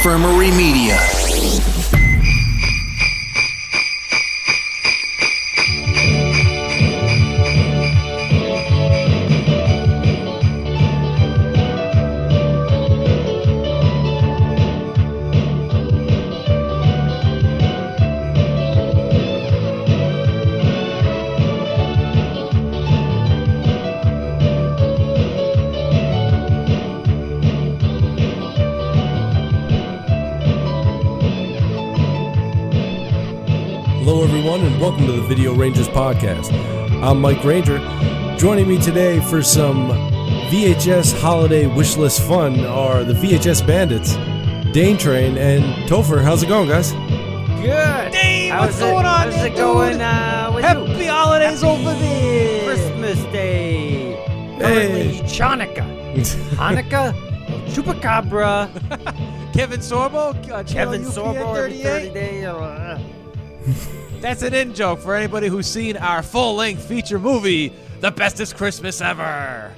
Infirmary Media. Hello everyone and welcome to the Video Rangers podcast. I'm Mike Ranger. Joining me today for some VHS holiday wishlist fun are the VHS Bandits, Dane Train, and Topher. How's it going, guys? Good. Dave, what's going on? How's it going with Happy you? holidays over there. Christmas Day. Hey. Chanukah. Hanukkah. Chupacabra. Kevin Sorbo, Kevin Sorbo every 30 38. days. That's an in-joke for anybody who's seen our full-length feature movie, The Bestest Christmas Ever.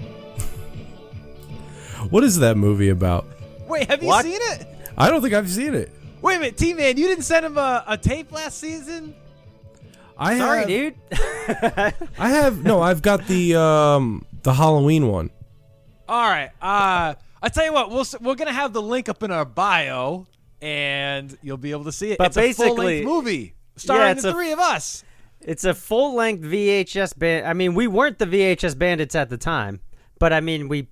What is that movie about? Wait, have you What? seen it? I don't think I've seen it. Wait a minute, T-Man, you didn't send him a tape last season? Sorry, dude. I've got the Halloween one. All right, I tell you what, we're gonna have the link up in our bio, and you'll be able to see it. But it's a basically- full-length movie starring it's the a- three of us. It's a full-length VHS band. I mean, we weren't the VHS Bandits at the time, but I mean, we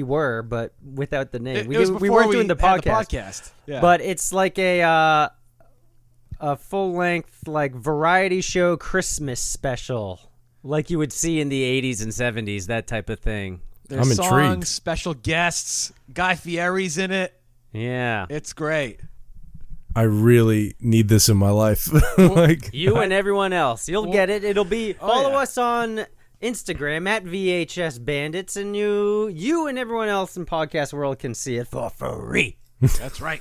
were, but without the name. It was we before weren't doing the had podcast. Yeah. But it's like a full-length like variety show Christmas special, like you would see in the 80s and 70s, that type of thing. There's I'm songs, intrigued. special guests, Guy Fieri's in it. Yeah. It's great. I really need this in my life. Like You and everyone else. You'll get it. It'll be follow yeah. us on Instagram at VHS Bandits, and you and everyone else in podcast world can see it for free. That's right.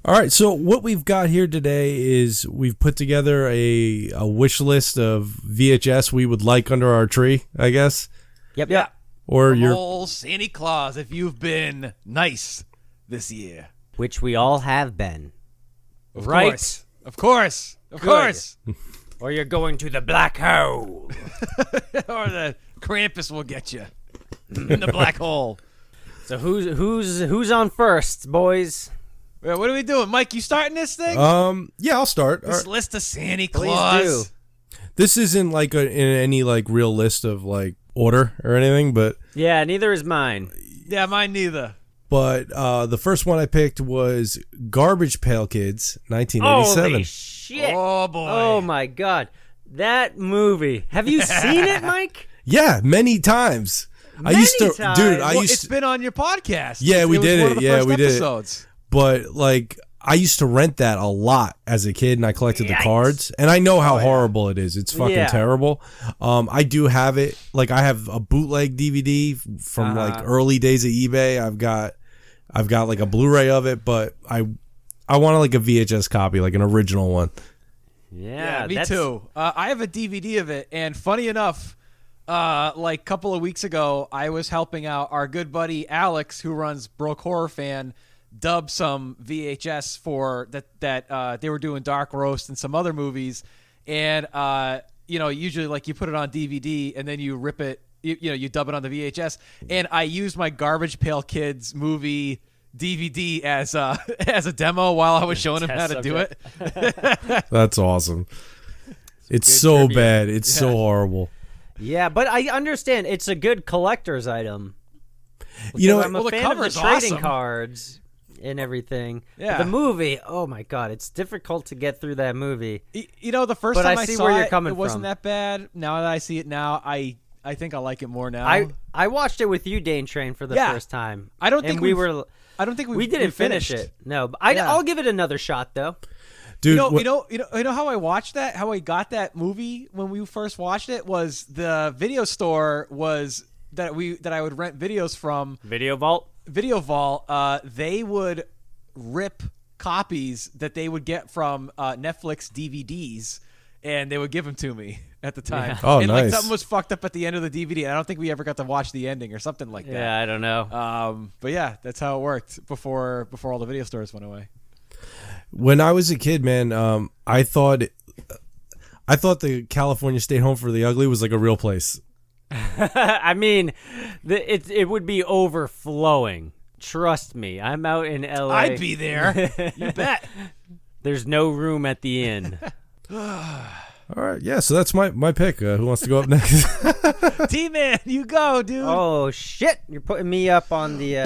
All right, so what we've got here today is we've put together a wish list of VHS we would like under our tree, I guess. Yep. Yeah. Or From your old Santa Claus, if you've been nice this year. Which we all have been. Of Right. course. Of course. Of Good. course. Or you're going to the black hole. Or the Krampus will get you in the black hole. So who's on first, boys? Well, what are we doing? Mike, you starting this thing? yeah, I'll start. This list of Santa Please Claus. do. This isn't like in any like real list of like order or anything, but Yeah, neither is mine. Yeah, mine neither. the first one I picked was Garbage Pail Kids, 1987. Holy shit. Oh, boy. Oh my god. That movie. Have you seen it, Mike? Yeah, many times. I used to, Many times. dude. I Well, used it's to, been on your podcast. Yeah, we was did one it. Of the Yeah, first we did it. episodes. but like I used to rent that a lot as a kid, and I collected the Yikes. cards. And I know how horrible it is. It's fucking Yeah. terrible. I do have it. Like I have a bootleg DVD from like early days of eBay. I've got like a Blu-ray of it, but I want like a VHS copy, like an original one. Yeah, Me too. I have a DVD of it, and funny enough, like a couple of weeks ago, I was helping out our good buddy Alex, who runs Broke Horror Fan, dub some VHS for that they were doing Dark Roast and some other movies, and usually like you put it on DVD and then you rip it, you dub it on the VHS, and I used my Garbage Pail Kids movie DVD as a demo while I was showing him how to do it. That's awesome. It's so trivia. bad. It's so horrible. Yeah, but I understand it's a good collector's item. You know, I'm a Well, the fan of the cover's trading awesome. cards and everything. Yeah. The movie, oh my god, it's difficult to get through that movie. The first But time I I see saw where you're it, coming it wasn't from. that bad. Now that I see it now, I think I like it more now. I watched it with you, Dane Train, for the Yeah. first time. I don't and think we we've- were. I don't think We didn't finish finished it. No, but I'll give it another shot though. dude, You know how I watched that? How I got that movie when we first watched it was the video store was that I would rent videos from. Video Vault. Video Vault. They would rip copies that they would get from Netflix DVDs and they would give them to me at the time. Yeah. Oh, and nice. like something was fucked up at the end of the DVD. I don't think we ever got to watch the ending or something like that. Yeah, I don't know. But yeah, that's how it worked before all the video stores went away. When I was a kid, man, I thought the California State Home for the Ugly was like a real place. I mean, it would be overflowing. Trust me, I'm out in LA. I'd be there. You bet. There's no room at the inn. All right, yeah, so that's my pick. Who wants to go up next? T-Man, you go, dude. Oh shit! You're putting me up on the.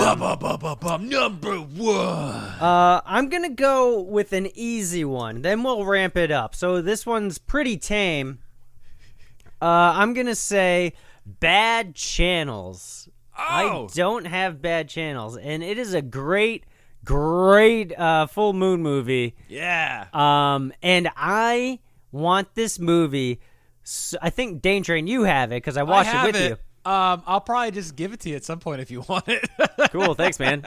Number one. I'm gonna go with an easy one. Then we'll ramp it up. So this one's pretty tame. I'm gonna say Bad Channels. I don't have Bad Channels, and it is a great full moon movie. Yeah. And I want this movie. I think Dane Train, you have it because I watched it with you. I'll probably just give it to you at some point if you want it. Cool, thanks, man.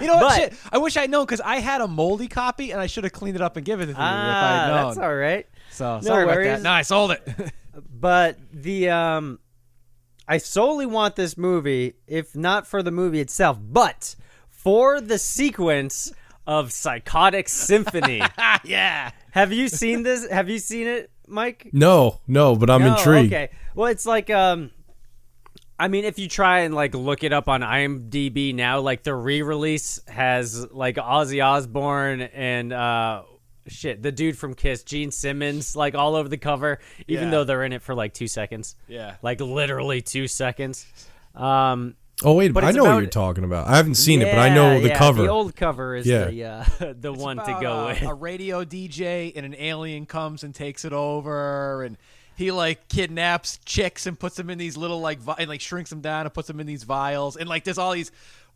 You know what? Shit, I wish I'd known because I had a moldy copy and I should have cleaned it up and given it to you if I'd known. That's all right. So No sorry worries. about that. No, I sold it. But I solely want this movie, if not for the movie itself, but for the sequence of Psychotic Symphony. Yeah. Have you seen this? Have you seen it, Mike? No, but I'm intrigued. Okay. Well, it's like I mean, if you try and like look it up on IMDb now, like the re-release has like Ozzy Osbourne and the dude from Kiss, Gene Simmons, like all over the cover, even though they're in it for like 2 seconds. Yeah. Like literally 2 seconds. Oh wait, But I it's know what about- you're talking about. I haven't seen it, but I know the cover. The old cover is the It's one to about, go with. a radio DJ and an alien comes and takes it over, and he like kidnaps chicks and puts them in these little like and like shrinks them down and puts them in these vials, and like there's all these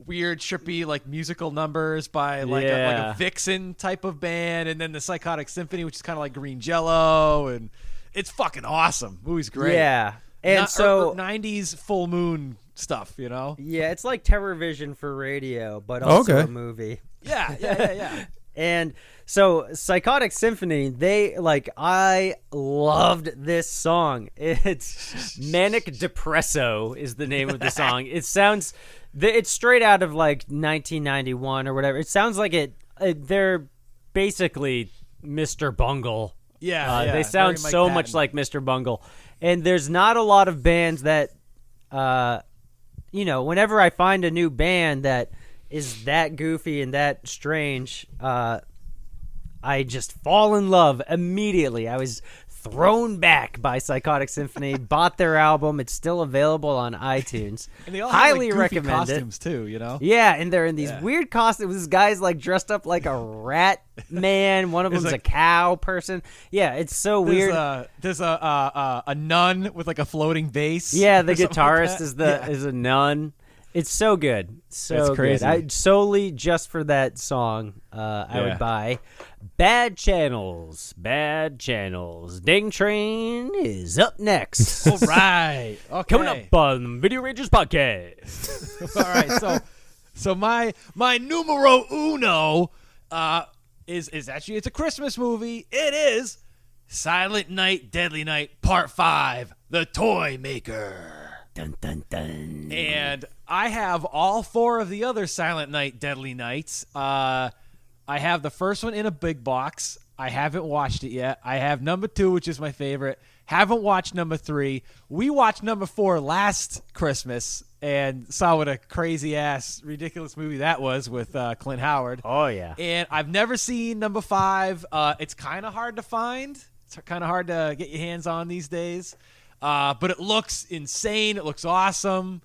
weird trippy like musical numbers by like a vixen type of band, and then the Psychotic Symphony, which is kind of like Green Jello, and it's fucking awesome. Movie's great. Yeah. And so 90s full moon stuff, you know? Yeah, it's like Terror Vision for radio, but also a movie. Yeah. And so Psychotic Symphony, I loved this song. It's Manic Depresso is the name of the song. It sounds, it's straight out of like 1991 or whatever. It sounds like they're basically Mr. Bungle. Yeah. They sound very so Mike much Patton. like Mr. Bungle. And there's not a lot of bands that, whenever I find a new band that is that goofy and that strange, I just fall in love immediately. I was thrown back by Psychotic Symphony, bought their album. It's still available on iTunes. And they all highly have, like, goofy recommend costumes too, you know? Yeah, and they're in these weird costumes. This guy's like dressed up like a rat man. One of them's a cow person. Yeah, it's so weird. There's a nun with like a floating bass. Yeah, the or something guitarist like is a nun. It's so good. So That's crazy. good. I solely just for that song, I would buy Bad Channels. Bad Channels. Ding Train is up next. All right. Okay. Coming up on Video Rangers Podcast. All right. So my numero uno is actually, it's a Christmas movie. It is Silent Night, Deadly Night Part 5, The Toy Maker. Dun, dun, dun. And I have all 4 of the other Silent Night, Deadly Nights. I have the first one in a big box. I haven't watched it yet. I have number 2, which is my favorite. Haven't watched number 3. We watched number 4 last Christmas and saw what a crazy-ass, ridiculous movie that was with Clint Howard. Oh, yeah. And I've never seen number 5. It's kind of hard to find. It's kind of hard to get your hands on these days. But it looks insane. It looks awesome.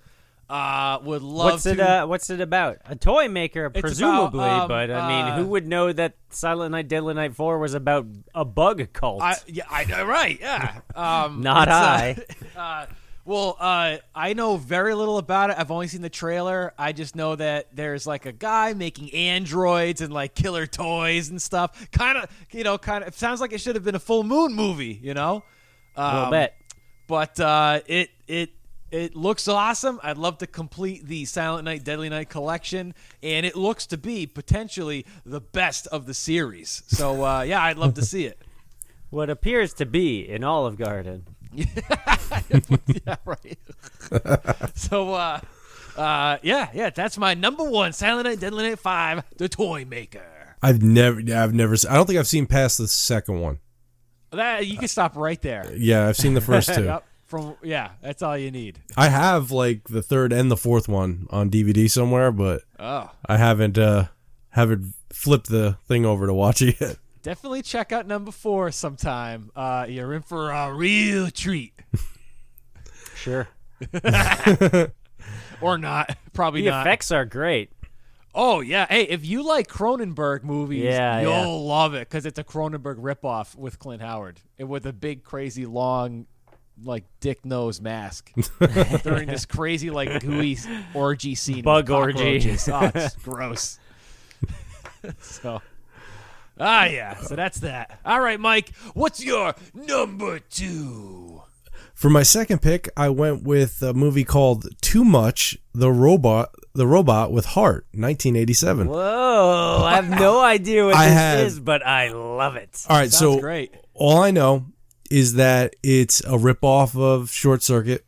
Would love What's it about? A toy maker, presumably, about, but I mean, who would know that Silent Night, Deadly Night 4 was about a bug cult? I know, right? Yeah. Not I. I know very little about it. I've only seen the trailer. I just know that there's like a guy making androids and like killer toys and stuff. Kind of. It sounds like it should have been a full moon movie. You know. A little bit. But it looks awesome. I'd love to complete the Silent Night, Deadly Night collection, and it looks to be potentially the best of the series. So, I'd love to see it. what appears to be an Olive Garden. Yeah, right. So, yeah, that's my number one, Silent Night, Deadly Night 5, The Toy Maker. I've never. I don't think I've seen past the second one. That you can stop right there. Yeah, I've seen the first two. Yep. That's all you need. I have like the third and the fourth one on DVD somewhere, but I haven't flipped the thing over to watch it yet. Definitely check out number 4 sometime. You're in for a real treat. Sure. Or not. Probably The not. effects are great. Oh, yeah. Hey, if you like Cronenberg movies, you'll love it because it's a Cronenberg ripoff with Clint Howard and with a big, crazy, long, like, dick nose mask during this crazy, like, gooey orgy scene. Bug orgy. Oh, it's gross. So that's that. All right, Mike, what's your number 2? For my second pick, I went with a movie called Too Much, The Robot with Heart, 1987. Whoa, I have no idea what this is, but I love it. All right, Sounds great. All I know is that it's a ripoff of Short Circuit.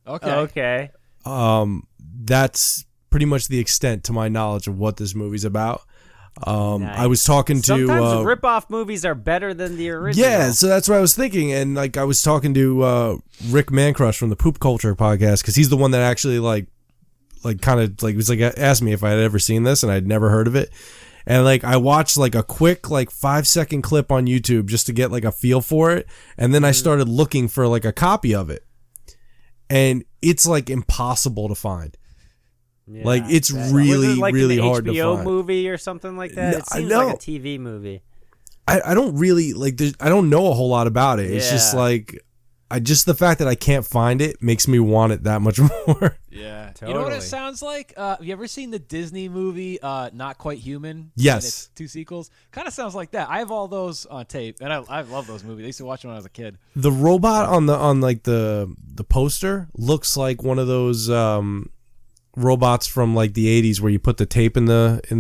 Okay. That's pretty much the extent to my knowledge of what this movie's about. Nice. I was talking to sometimes rip-off movies are better than the original. Yeah, so that's what I was thinking, and like I was talking to Rick Mancrush from the Poop Culture podcast because he's the one that actually like kind of like was like asked me if I had ever seen this, and I'd never heard of it. And like I watched like a quick like 5-second clip on YouTube just to get like a feel for it, and then I started looking for like a copy of it, and it's like impossible to find. Yeah, like it's really was it like really an hard HBO to find. movie or something like that. No, It seems no. like a TV movie. I don't really like. I don't know a whole lot about it. It's just Yeah. like just the fact that I can't find it makes me want it that much more. Yeah. Totally. You know what it sounds like? Have you ever seen the Disney movie Not Quite Human? Yes. And it's 2 sequels. Kind of sounds like that. I have all those on tape, and I love those movies. I used to watch them when I was a kid. The robot on the poster looks like one of those robots from like the 80s where you put the tape in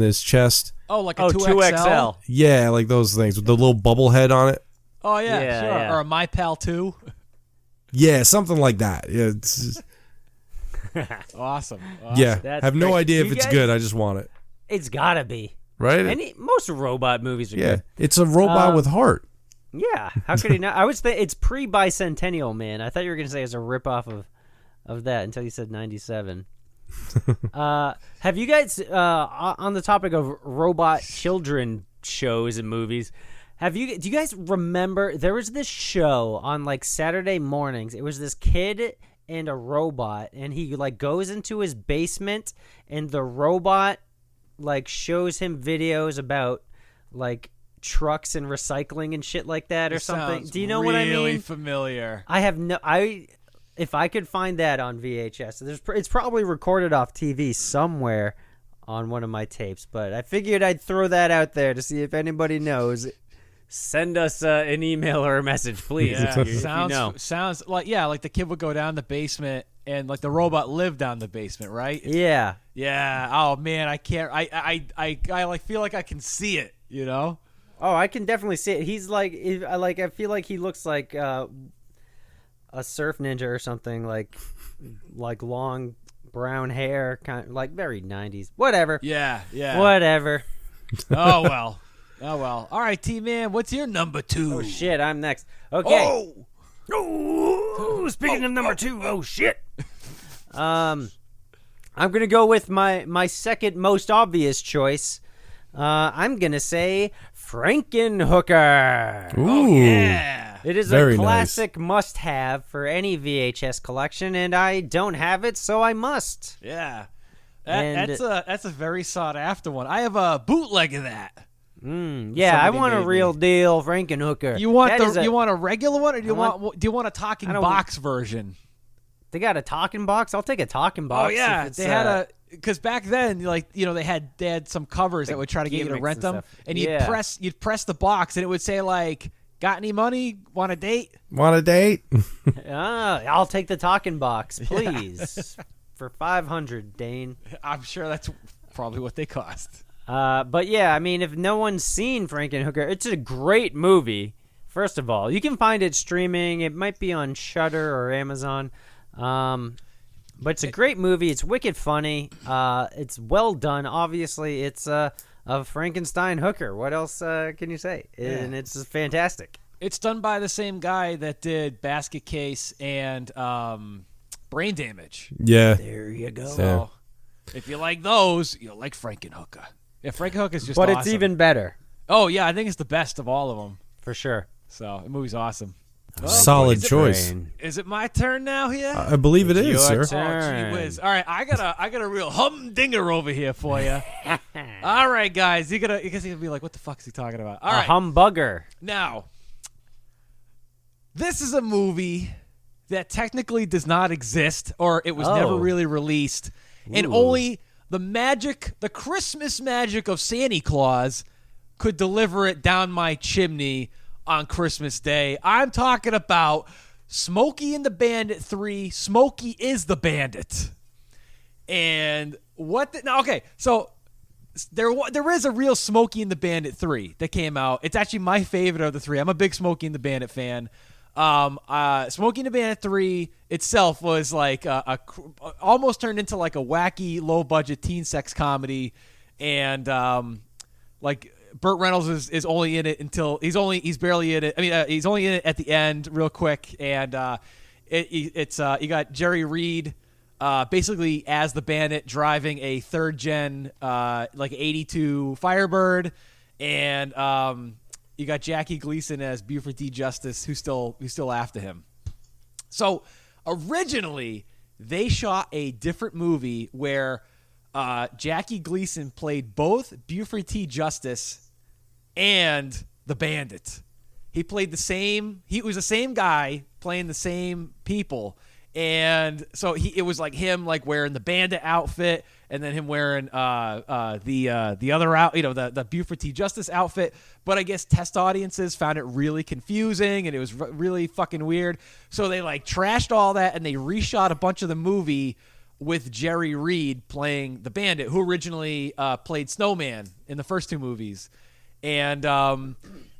his chest. Oh, like a 2XL. Yeah, like those things with the little bubble head on it. Oh, yeah, Yeah, sure. yeah. Or a My Pal 2. Yeah, something like that. Yeah, Awesome. yeah. That's Have no great. idea if You it's guys- good. I just want it. It's gotta be. Right? Most robot movies are Yeah, good. it's a robot with heart. Yeah, how could he not? I was it's pre-Bicentennial Man. I thought you were gonna say it's a ripoff of that until you said 97. Have you guys on the topic of robot children shows and movies? Do you guys remember there was this show on like Saturday mornings? It was this kid and a robot, and he like goes into his basement, and the robot like shows him videos about like trucks and recycling and shit like that or something. Do you know what I mean? Really familiar. If I could find that on VHS, it's probably recorded off TV somewhere on one of my tapes, but I figured I'd throw that out there to see if anybody knows. Send us an email or a message, please. Yeah, if you know. sounds like like the kid would go down the basement and like the robot lived down the basement, right? Yeah. Yeah. Oh man, I can't. I like feel like I can see it. You know. Oh, I can definitely see it. He's like, I feel like he looks like a surf ninja or something, like long brown hair, kind of like very 90s. Whatever. Yeah. Yeah. Whatever. Oh well. Oh well. All right, T-Man, what's your number 2? Oh shit, I'm next. Okay. Oh. Speaking of number 2, oh shit. I'm gonna go with my second most obvious choice. I'm gonna say Frankenhooker. Ooh. Oh yeah. It is Very a classic must-have for any VHS collection, and I don't have it, so I must. Yeah. And- That's a very sought after one. I have a bootleg of that. Yeah, I Somebody want a made real me. deal Frankenhooker. You want That is you want a regular one, or do you want- want a talking I don't- box version? They got a talking box? I'll take a talking box. Oh yeah, if it's, they had because back then, like they had some covers that would try to get you to gimmicks rent and them, stuff. and Yeah. you'd press the box, and it would say like, "Got any money? Want a date?" Want a date? I'll take the talking box, please. For $500, Dane. I'm sure that's probably what they cost. But yeah, I mean, if no one's seen Frankenhooker, it's a great movie First of all, you can find it streaming. It might be on Shudder or Amazon. But it's a great movie. It's wicked funny. It's well done. Obviously, it's a Frankenstein hooker. What else can you say? And it's fantastic. It's done by the same guy that did Basket Case and Brain Damage. Yeah. There you go. So if you like those, you'll like Frankenhooker. Yeah, Frankenhooker is just But awesome. it's even better. Oh, yeah, I think it's the best of all of them. For sure. So the movie's awesome. Solid choice. Is it my turn now here? I believe it is, sir. your Oh, turn. gee whiz. All right, I got a real humdinger over here for you. All right, guys. You guys are gonna be like, what the fuck is he talking about? All A right. humbugger. Now, this is a movie that technically does not exist, or it was never really released, and only the Christmas magic of Santa Claus could deliver it down my chimney on Christmas Day. I'm talking about Smokey and the Bandit 3, Smokey is the Bandit. And so there is a real Smokey and the Bandit 3 that came out. It's actually my favorite of the three. I'm a big Smokey and the Bandit fan. Smokey and the Bandit 3 itself was like almost turned into like a wacky, low-budget teen sex comedy, and like Burt Reynolds is only in it until he's barely in it. I mean, he's only in it at the end, real quick, and it's you got Jerry Reed basically as the Bandit driving a third gen like 82 Firebird, and you got Jackie Gleason as Buford D. Justice, who's still after him. So originally they shot a different movie where Jackie Gleason played both Buford T. Justice and the Bandit. He played he was the same guy playing the same people. And so it was like him like wearing the Bandit outfit, and then him wearing the other out, the Buford T. Justice outfit. But I guess test audiences found it really confusing, and it was really fucking weird. So they like trashed all that, and they reshot a bunch of the movie with Jerry Reed playing the Bandit, who originally played Snowman in the first two movies. And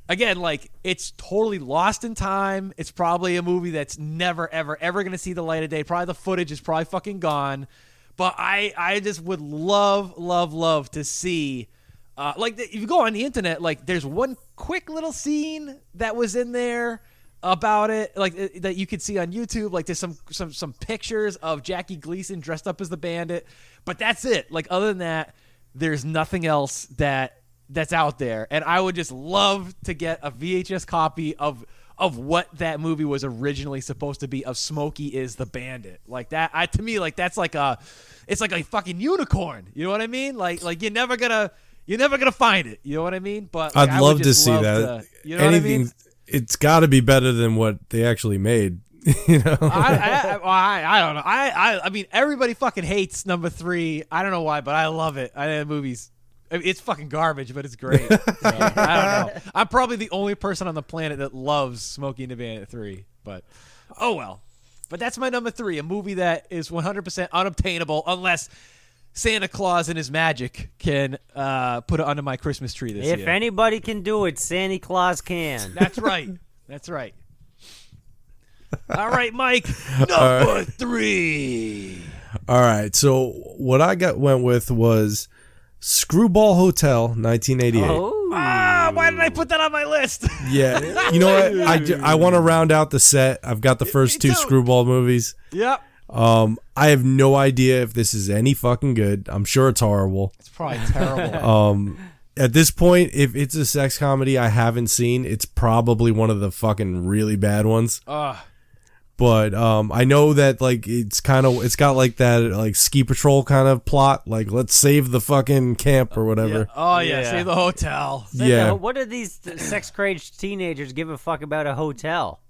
again, like, it's totally lost in time. It's probably a movie that's never, ever, ever going to see the light of day. Probably the footage is probably fucking gone. But I just would love to see, like, if you go on the internet, like, there's one quick little scene that was in there about it, like, that you could see on YouTube. Like, there's some pictures of Jackie Gleason dressed up as the Bandit. But that's it. Like, other than that, there's nothing else that's out there. And I would just love to get a VHS copy of what that movie was originally supposed to be, of Smokey is the Bandit. Like that, to me, like that's like it's like a fucking unicorn. You know what I mean? Like you're never gonna find it. You know what I mean? But like, I'd love to see that. You know what I mean? It's got to be better than what they actually made. You know? I don't know. I mean, everybody fucking hates number 3. I don't know why, but I love it. The movie's. I mean, it's fucking garbage, but it's great. So, I don't know. I'm probably the only person on the planet that loves Smokey and the Bandit 3. But, oh well. But that's my number 3, a movie that is 100% unobtainable unless Santa Claus and his magic can put it under my Christmas tree this year. If anybody can do it, Santa Claus can. That's right. That's right. All right, Mike. Number 3. All right. So what I went with was Screwball Hotel, 1988. Oh. Why did I put that on my list? Yeah. You know what? I want to round out the set. I've got the first 2 Screwball movies. Yep. I have no idea if this is any fucking good. I'm sure it's horrible. It's probably terrible. At this point, if it's a sex comedy I haven't seen, it's probably one of the fucking really bad ones. But I know that like it's got like that like ski patrol kind of plot, like let's save the fucking camp or whatever. Yeah. Oh yeah, save the hotel. Yeah. What do these sex-crazed teenagers give a fuck about a hotel?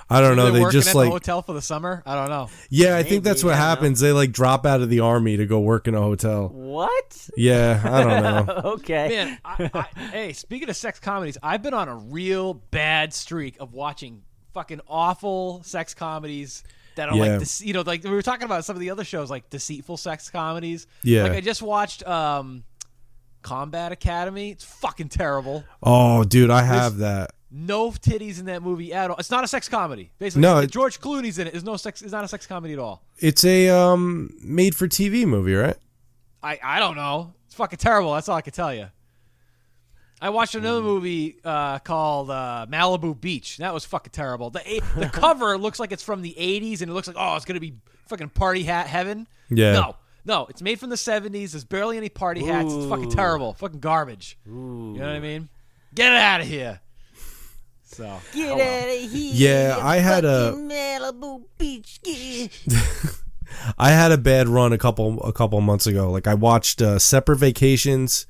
I don't know. They working just at like the hotel for the summer. I don't know. Yeah, I think that's what happens. They like drop out of the army to go work in a hotel. What? Yeah, I don't know. Okay. Man, hey, speaking of sex comedies, I've been on a real bad streak of watching fucking awful sex comedies that are like this, like we were talking about some of the other shows, like deceitful sex comedies. Yeah. Like I just watched Combat Academy. It's fucking terrible. Oh, dude, I have that. No titties in that movie at all. It's not a sex comedy. Basically, No, George Clooney's in it. There's no sex. It's not a sex comedy at all. It's a made-for-TV movie, right? I don't know. It's fucking terrible. That's all I can tell you. I watched another movie called Malibu Beach. That was fucking terrible. The cover looks like it's from the 80s, and it looks like, oh, it's going to be fucking party hat heaven. Yeah. No, it's made from the 70s. There's barely any party hats. It's fucking terrible. Fucking garbage. Ooh. You know what I mean? Get it out of here. So Get out of here. Yeah, I had a Malibu Beach. I had a bad run a couple months ago. Like I watched Separate Vacations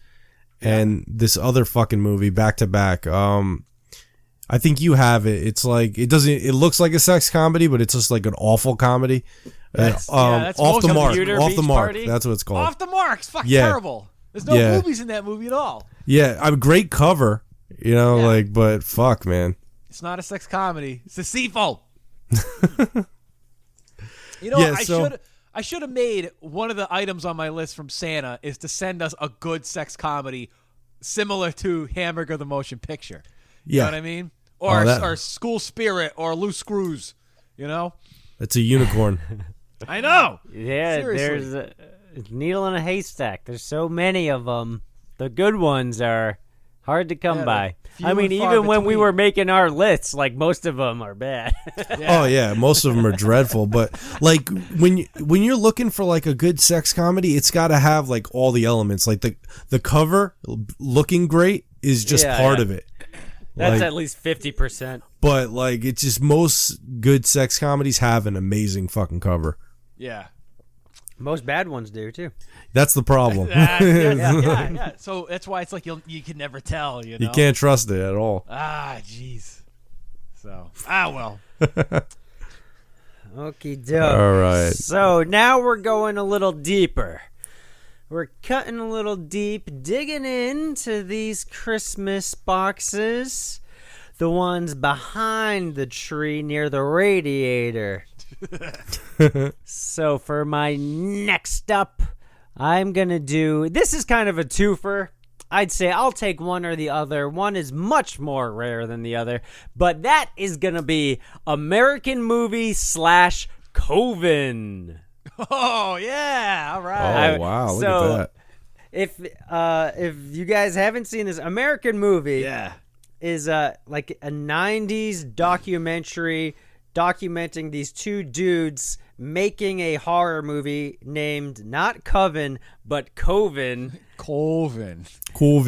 and this other fucking movie back to back. I think you have it. It's like it looks like a sex comedy, but it's just like an awful comedy. That's Off the Mark. Computer Off Beach the Mark. Party? That's what it's called. Off the Mark. It's fucking Yeah. terrible. There's no Yeah. movies in that movie at all. Yeah, a great cover, Yeah. but fuck, man. It's not a sex comedy. It's a sequel. Yeah, I should have made one of the items on my list from Santa is to send us a good sex comedy similar to Hamburger the Motion Picture. You know what I mean? Or School Spirit or Loose Screws. You know? It's a unicorn. I know. Yeah, Seriously. there's a needle in a haystack. There's so many of them. The good ones are hard to come by. few I mean, and far even when we between. were making our lists, like most of them are bad. Oh yeah, most of them are dreadful. But like when you're looking for like a good sex comedy, it's got to have like all the elements. Like the cover looking great is just Yeah, part yeah. of it. That's Like, at least 50%. but like it's just most good sex comedies have an amazing fucking cover. Yeah. Most bad ones do too. That's the problem. Yeah. So that's why it's like you can never tell, you know? You can't trust it at all. Jeez. So, well. Okie doke. All right. So now we're going a little deeper. We're cutting a little deep, digging into these Christmas boxes. The ones behind the tree near the radiator. So for my next up, I'm going to do... This is kind of a twofer. I'd say I'll take one or the other. One is much more rare than the other. But that is going to be American movie / Coven. Oh, yeah. All right. Oh wow! Look so, at that. If you guys haven't seen this, American movie Yeah. is like a 90s documentary documenting these two dudes making a horror movie named not Coven but Coven. Colvin.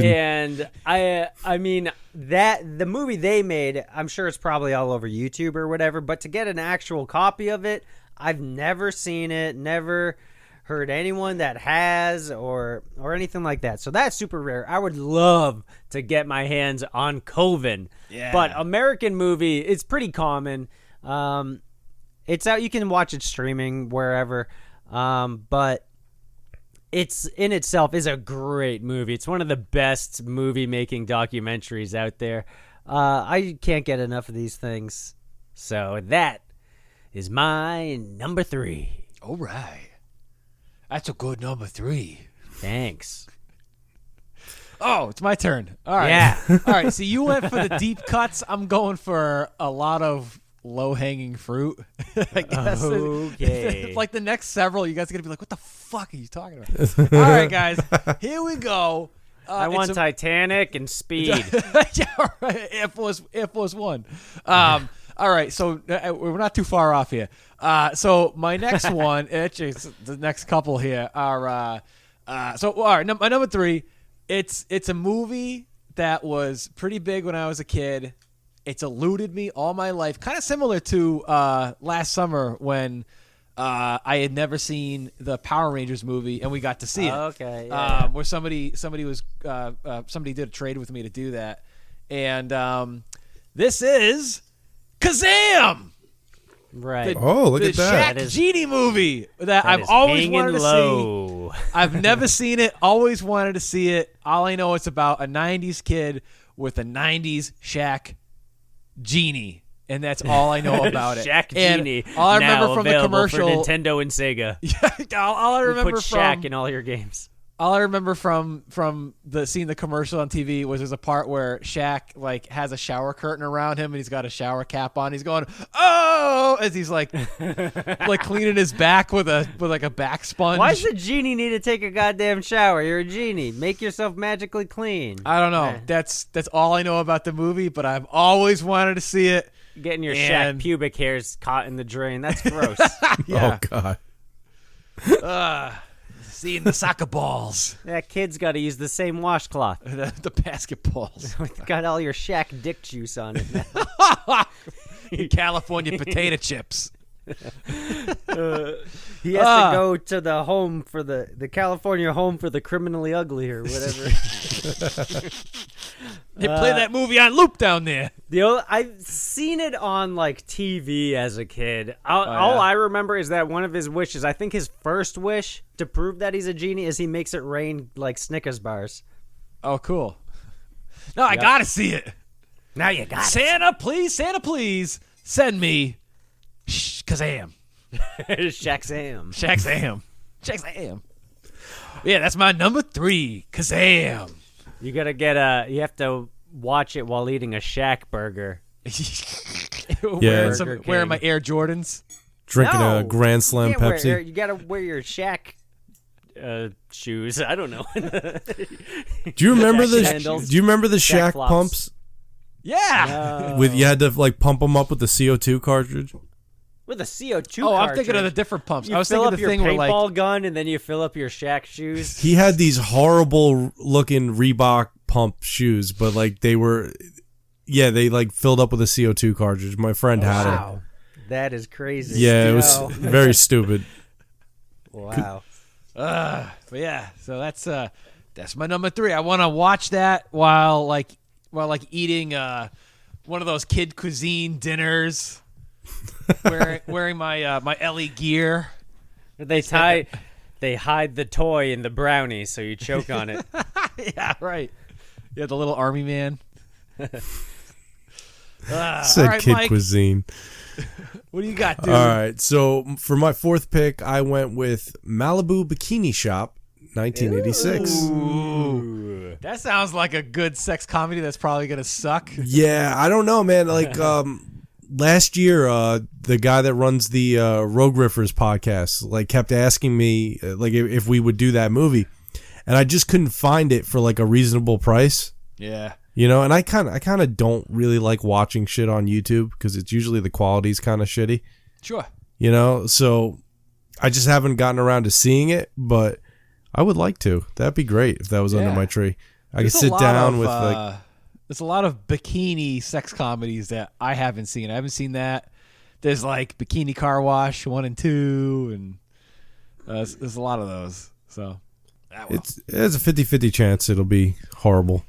And I mean that the movie they made, I'm sure it's probably all over YouTube or whatever, but to get an actual copy of it, I've never seen it, never heard anyone that has or anything like that. So that's super rare. I would love to get my hands on Coven. Yeah. But American movie, it's pretty common. It's out. You can watch it streaming wherever. But it's in itself is a great movie. It's one of the best movie making documentaries out there. I can't get enough of these things. So that is my number 3. All right. That's a good number 3. Thanks. Oh, it's my turn. All right. Yeah. All right. So you went for the deep cuts. I'm going for a lot of low-hanging fruit, I guess. Okay. Like the next several, you guys are going to be like, what the fuck are you talking about? All right, guys. Here we go. I want Titanic and Speed. Yeah, right. If was one. All right, so we're not too far off here. So my next one, actually, the next couple here are. So all right, my number 3. It's a movie that was pretty big when I was a kid. It's eluded me all my life, kind of similar to last summer when I had never seen the Power Rangers movie and we got to see it. Okay, yeah. Where somebody did a trade with me to do that, and this is Kazam. Right. Look the at that. Shaq Genie movie that I've is always hanging wanted to low. see. I've never seen it. Always wanted to see it. All I know it's about a '90s kid with a '90s Shaq Genie, and that's all I know about it. Shaq And Genie. all I remember now from the available commercial. for Nintendo and Sega. all I You remember put from Shaq in all your games. All I remember from seeing the commercial on TV was there's a part where Shaq like has a shower curtain around him and he's got a shower cap on. He's going, oh, as he's like cleaning his back with a back sponge. Why does the genie need to take a goddamn shower? You're a genie. Make yourself magically clean. I don't know. That's all I know about the movie, but I've always wanted to see it. Getting your Shaq pubic hairs caught in the drain. That's gross. Oh God. Seeing the soccer balls. That kid's got to use the same washcloth. the basketballs. Got all your Shaq dick juice on it now. California potato chips. He has to go to the home for the California home for the criminally ugly or whatever. They play that movie on loop down there. I've seen it on like TV as a kid. All I remember is that one of his wishes, I think his first wish to prove that he's a genie, is he makes it rain like Snickers bars. Oh, cool. No, I gotta see it. Now you got Santa, please, send me Kazam. Shaq Sam. Yeah, that's my number 3, Kazam. You gotta you have to watch it while eating a Shaq burger. Wearing my Air Jordans. Drinking a Grand Slam Pepsi. You gotta wear your Shaq shoes. I don't know. Do you remember the Shaq flops. pumps? Yeah. No. You had to like pump them up with the CO2 cartridge. With a CO2 Oh, cartridge. I'm thinking of the different pumps. You I was fill thinking up of the your thing where like paintball gun and then you fill up your Shaq shoes. He had these horrible looking Reebok pump shoes, but like they like filled up with a CO2 cartridge. My friend had it. That is crazy. Yeah, it was very stupid. Wow. But yeah, so that's my number 3. I want to watch that while eating one of those kid cuisine dinners. wearing my my Ellie gear. They hide the toy in the brownie so you choke on it. Yeah, right. Yeah, the little army man. Said right, kid Mike. cuisine. What do you got, dude? All right, so for my 4th pick, I went with Malibu Bikini Shop, 1986. Ooh. That sounds like a good sex comedy that's probably gonna suck. Yeah, I don't know, man. Like last year, the guy that runs the Rogue Riffers podcast like kept asking me like if we would do that movie, and I just couldn't find it for like a reasonable price. Yeah. You know, and I kind of don't really like watching shit on YouTube because it's usually the quality's kind of shitty. Sure. You know, so I just haven't gotten around to seeing it, but I would like to. That'd be great if that was under my tree. I could sit down with like. There's a lot of bikini sex comedies that I haven't seen. I haven't seen that. There's like Bikini Car Wash 1 and 2, and there's a lot of those. So it's a 50-50 chance it'll be horrible.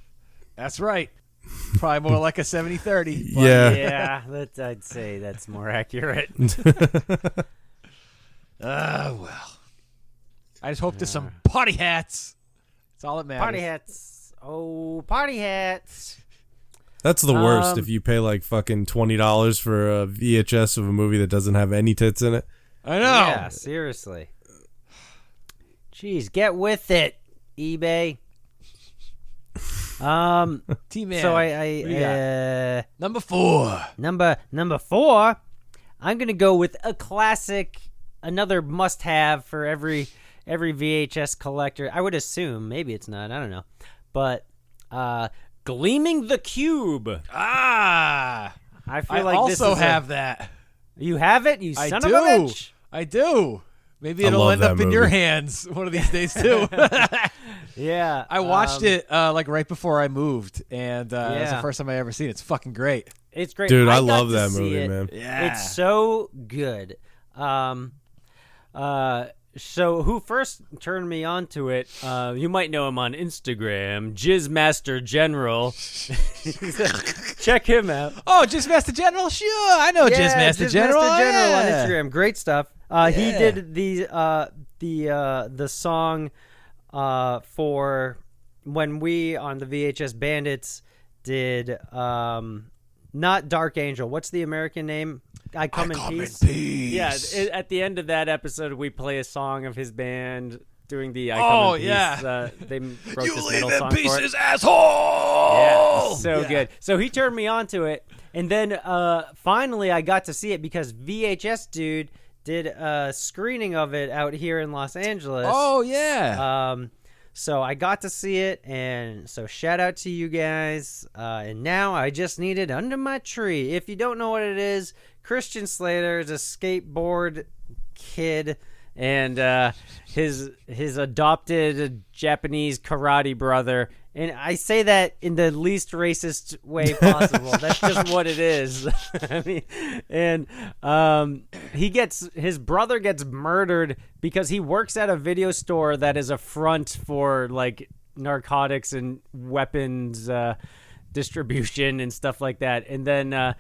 That's right. Probably more like a 70-30. Yeah. Yeah, I'd say that's more accurate. Well. I just hope there's some party hats. That's all that matters. Party hats. Oh, party hats. That's the worst if you pay like fucking $20 for a VHS of a movie that doesn't have any tits in it. I know. Yeah, seriously. Jeez, get with it, eBay. T-Man. So what do you got? Number 4. Number 4, I'm gonna go with a classic, another must-have for every VHS collector. I would assume, maybe it's not, I don't know, but Gleaming the Cube. Ah, I feel I like also this is have that. You have it, you I son do. of a bitch. I do. Maybe I it'll love end that up in your movie. hands one of these days too. Yeah, I watched it like right before I moved, and it's Yeah. the first time I ever seen it. It's fucking great. it's great, Dude, I got love to that see movie, it. man. Yeah, It's so good. So who first turned me on to it? You might know him on Instagram, Jizzmaster General. Check him out. Oh, Jizzmaster General? Sure, I know Jizzmaster General. Jizzmaster General on Yeah. Instagram. Great stuff. He did the song for when we on the VHS Bandits did not Dark Angel. What's the American name? I Come in Peace. Peace. Yeah, at the end of that episode, we play a song of his band doing the I Come in Peace. Yeah. They wrote You this leave metal in song for pieces, it. asshole. Yeah, so good. So he turned me on to it, and then finally I got to see it because VHS dude did a screening of it out here in Los Angeles. Oh yeah. So I got to see it, and so shout out to you guys. And now I just need it under my tree. If you don't know what it is, Christian Slater is a skateboard kid, and his adopted Japanese karate brother. And I say that in the least racist way possible. That's just what it is. I mean, and his brother gets murdered because he works at a video store that is a front for like narcotics and weapons distribution and stuff like that. And then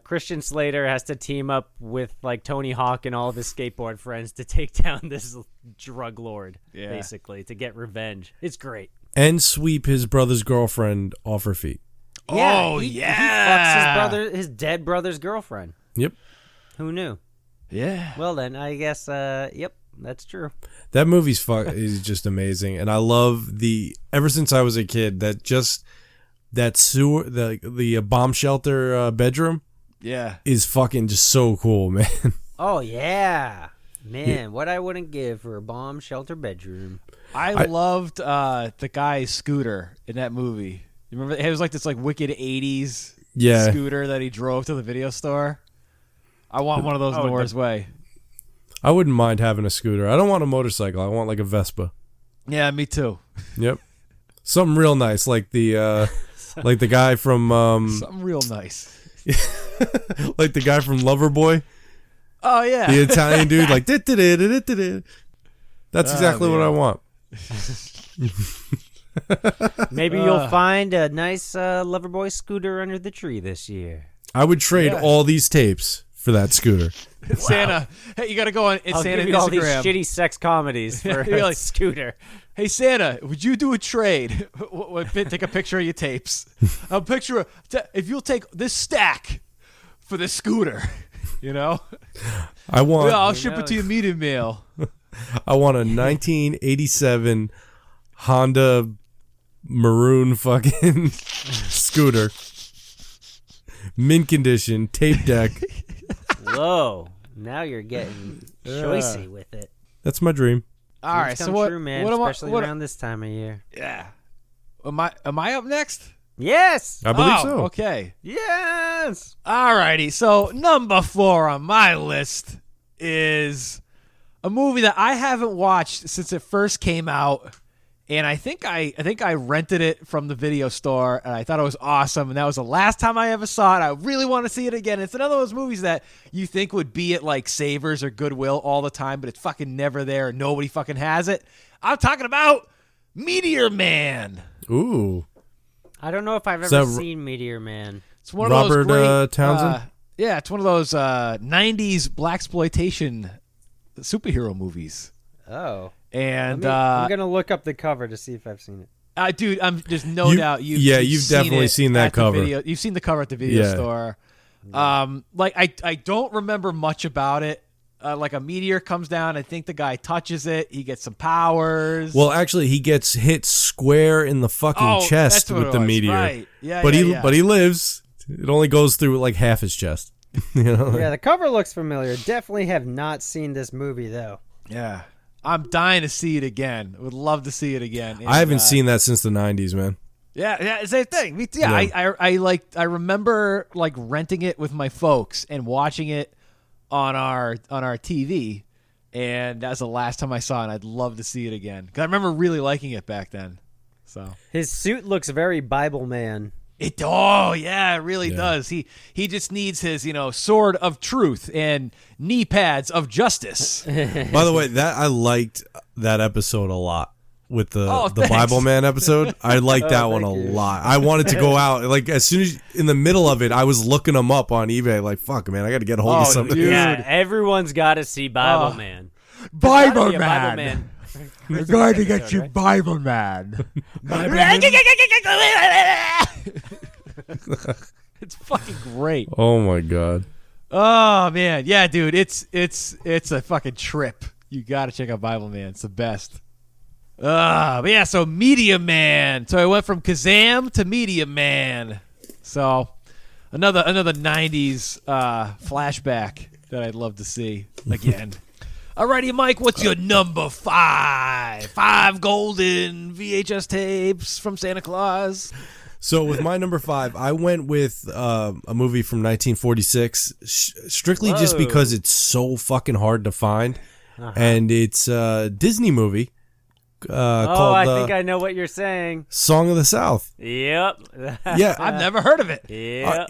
Christian Slater has to team up with like Tony Hawk and all of his skateboard friends to take down this drug lord, basically, to get revenge. It's great. And sweep his brother's girlfriend off her feet. Yeah, he fucks his dead brother's girlfriend. Yep. Who knew? Yeah. Well then, I guess. Yep, that's true. That movie's is just amazing, and I love ever since I was a kid that sewer the bomb shelter bedroom. Yeah. Is fucking just so cool, man. Oh yeah, man! What I wouldn't give for a bomb shelter bedroom. I loved the guy's scooter in that movie. You remember? It was like this like wicked 80s scooter that he drove to the video store. I want one of those Nora's Way. I wouldn't mind having a scooter. I don't want a motorcycle. I want like a Vespa. Yeah, me too. Yep. Something real nice, like the guy from something real nice. like the guy from Loverboy. Oh yeah. The Italian dude, like that's exactly what I want. Maybe you'll find a nice Loverboy scooter under the tree this year. I would trade all these tapes for that scooter. Santa, hey, you got to go on I'll Santa give you all these Instagram. shitty sex comedies for a scooter. Hey Santa, would you do a trade? Take a picture of your tapes. A picture if you'll take this stack for this scooter. You know, I'll ship it to you medium mail. I want a 1987 Honda maroon fucking scooter, mint condition, tape deck. Whoa! Now you're getting choicey with it. That's my dream. All right, so what? True, man, what especially around this time of year. Yeah. Am I up next? Yes. I believe so. Okay. Yes. All righty. So number 4 on my list is a movie that I haven't watched since it first came out, and I think I rented it from the video store, and I thought it was awesome, and that was the last time I ever saw it. I really want to see it again. It's another of those movies that you think would be at like Savers or Goodwill all the time, but it's fucking never there, and nobody fucking has it. I'm talking about Meteor Man. Ooh. I don't know if I've ever seen Meteor Man. It's one of those great, Townsend? Yeah, it's one of those 90s blaxploitation superhero movies. Oh. And I'm going to look up the cover to see if I've seen it. Dude, there's no doubt you've definitely seen that cover. You've seen the cover at the video store. Like I don't remember much about it. Like a meteor comes down. I think the guy touches it. He gets some powers. Well, actually, he gets hit square in the fucking chest with the meteor. Right. Yeah, but he lives. It only goes through like half his chest. You know? Yeah, the cover looks familiar. Definitely have not seen this movie though. Yeah, I'm dying to see it again. Would love to see it again. And, I haven't seen that since the 90s, man. Yeah, same thing. I remember like renting it with my folks and watching it on our TV, and that's the last time I saw it. And I'd love to see it again because I remember really liking it back then. So his suit looks very Bible Man. It really does. He just needs his sword of truth and knee pads of justice. By the way, I liked that episode a lot. With the Bible Man episode, I liked that one a lot. I wanted to go out, like as soon as in the middle of it, I was looking them up on eBay. Like, fuck, man, I got to get a hold of something. Dude. Yeah, everyone's got to see Bible Man. Bible Man. We're going to get you, Bible Man. It's fucking great. Oh my god. Oh man, yeah, dude, it's a fucking trip You got to check out Bible Man. It's the best. But yeah, so Media Man. So I went from Kazam to Media Man. So another 90s flashback that I'd love to see again. Alrighty, Mike, what's your number 5? 5 golden VHS tapes from Santa Claus. So with my number 5, I went with a movie from 1946, strictly just because it's so fucking hard to find. And it's a Disney movie called I think I know what you're saying. Song of the South. Yep. Yeah. I've never heard of it. Yep.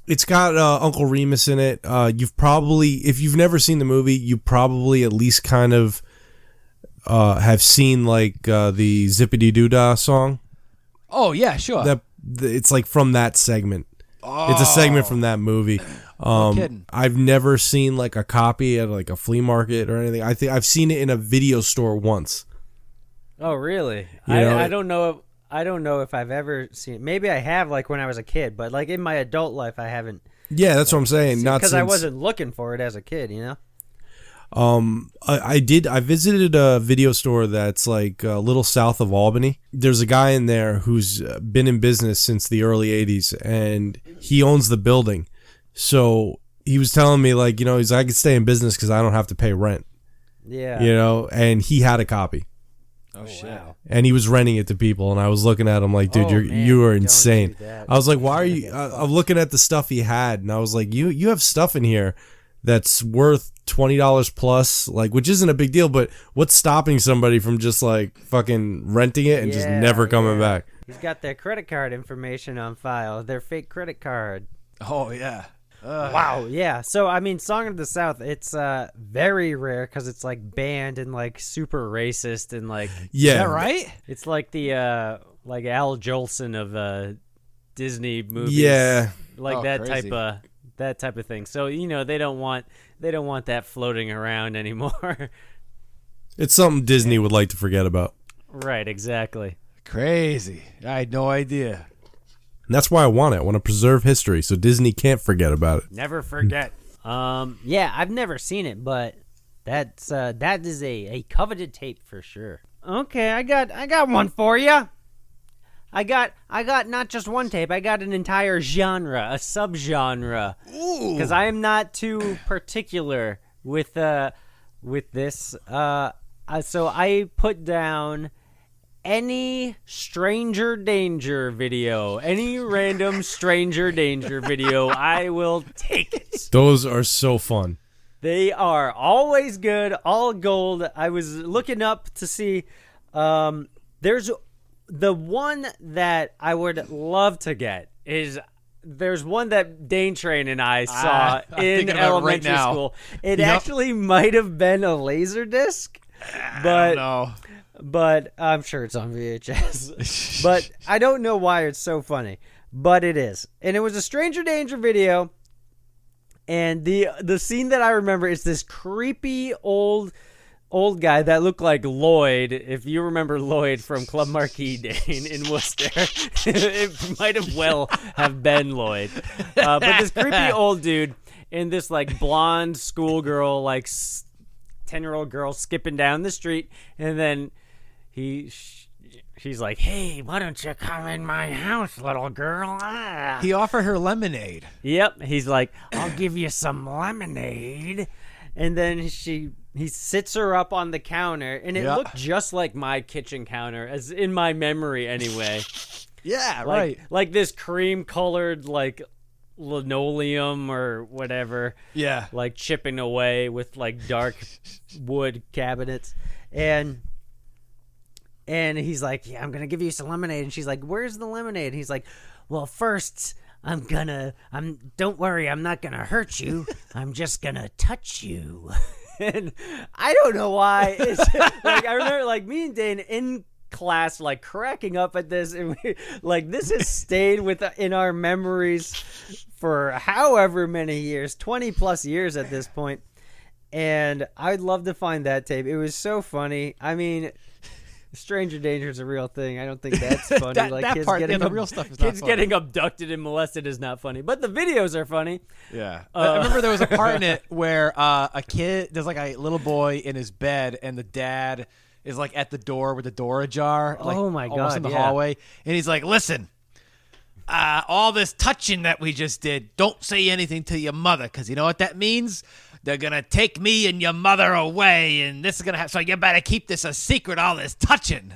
It's got Uncle Remus in it. You've probably, if you've never seen the movie, you probably at least kind of have seen like the Zippity Doo Dah song. Oh yeah, sure. It's like from that segment. Oh. It's a segment from that movie. No kidding. I've never seen like a copy at like a flea market or anything. I think I've seen it in a video store once. Oh really? I don't know. I don't know if I've ever seen it. Maybe I have, like when I was a kid, but like in my adult life, I haven't. Yeah, that's what I'm saying. Not because I wasn't looking for it as a kid, you know. I visited a video store that's like a little south of Albany. There's a guy in there who's been in business since the early 80s, and he owns the building. So he was telling me, like, he's like, I can stay in business because I don't have to pay rent. Yeah. And he had a copy. Oh shit. Wow. And he was renting it to people, and I was looking at him like, dude, you are insane. I was like, why are you? I'm looking at the stuff he had, and I was like, you have stuff in here that's worth $20 plus, like, which isn't a big deal, but what's stopping somebody from just like fucking renting it and just never coming back? He's got their credit card information on file, their fake credit card. Oh yeah. Wow, yeah. So I mean, Song of the South, it's very rare because it's like banned and like super racist and like is that right? It's like the like Al Jolson of Disney movies, like that type of thing. So they don't want that floating around anymore. It's something Disney would like to forget about. Right, exactly. Crazy. I had no idea. And that's why I want it. I want to preserve history so Disney can't forget about it. Never forget. Yeah, I've never seen it, but that is a coveted tape for sure. Okay, I got one for you. I got not just one tape. I got an entire genre, a subgenre. Because I am not too particular with this. So I put down any stranger danger video, any random stranger danger video. I will take it. Those are so fun. They are always good, all gold. I was looking up to see. There's the one that I would love to get is. There's one that Dane Train and I saw in elementary school. It actually might have been a laser disc, but but I'm sure it's on VHS. But I don't know why it's so funny, but it is. And it was a Stranger Danger video, and the scene that I remember is this creepy old guy that looked like Lloyd. If you remember Lloyd from Club Marquee, Dane, in Worcester, it might have been Lloyd. But this creepy old dude and this like blonde schoolgirl, like 10-year-old girl skipping down the street, and then she's like, "Hey, why don't you come in my house, little girl?" He offered her lemonade. Yep. He's like, "I'll give you some lemonade." And then he sits her up on the counter, and it looked just like my kitchen counter, as in my memory anyway. Yeah, right. Like this cream-colored, like, linoleum or whatever. Yeah. Like chipping away with, like, dark wood cabinets. And he's like, "Yeah, I'm going to give you some lemonade." And she's like, "Where's the lemonade?" And he's like, "Well, first... don't worry, I'm not gonna hurt you. I'm just gonna touch you." And I don't know why. It's like, I remember like me and Dane in class, like cracking up at this. And this has stayed in our memories for however many years, 20 plus years at this point. And I'd love to find that tape. It was so funny. I mean, Stranger danger is a real thing. I don't think that's funny. That kids part, getting the real stuff is not kids funny. getting abducted and molested is not funny, but the videos are funny. Yeah, I remember there was a part in it where there's like a little boy in his bed, and the dad is like at the door with the door ajar. Like, Oh my almost God, in the yeah. hallway, and he's like, "Listen, all this touching that we just did, don't say anything to your mother, because you know what that means." They're going to take me and your mother away, and this is going to happen. So you better keep this a secret, all this touching.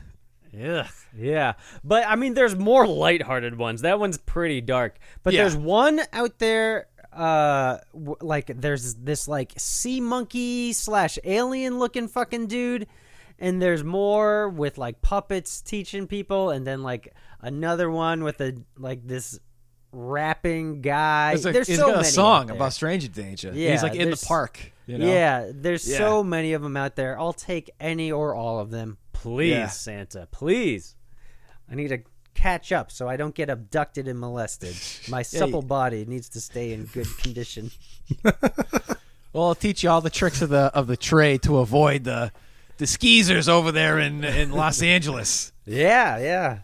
Ugh, yeah. But, I mean, there's more lighthearted ones. That one's pretty dark. But Yeah. there's one out there, there's this, sea monkey / alien-looking fucking dude. And there's more with, puppets teaching people. And then, another one with, this rapping guy. There's he's so got many a song out there. about stranger danger. Yeah, he's like in the there's- park. You know? Yeah, there's Yeah. so many of them out there. I'll take any or all of them. Please, Yeah. Santa, please. I need to catch up so I don't get abducted and molested. My supple body needs to stay in good condition. Well, I'll teach you all the tricks of the trade to avoid the skeezers over there in Los Angeles. Yeah.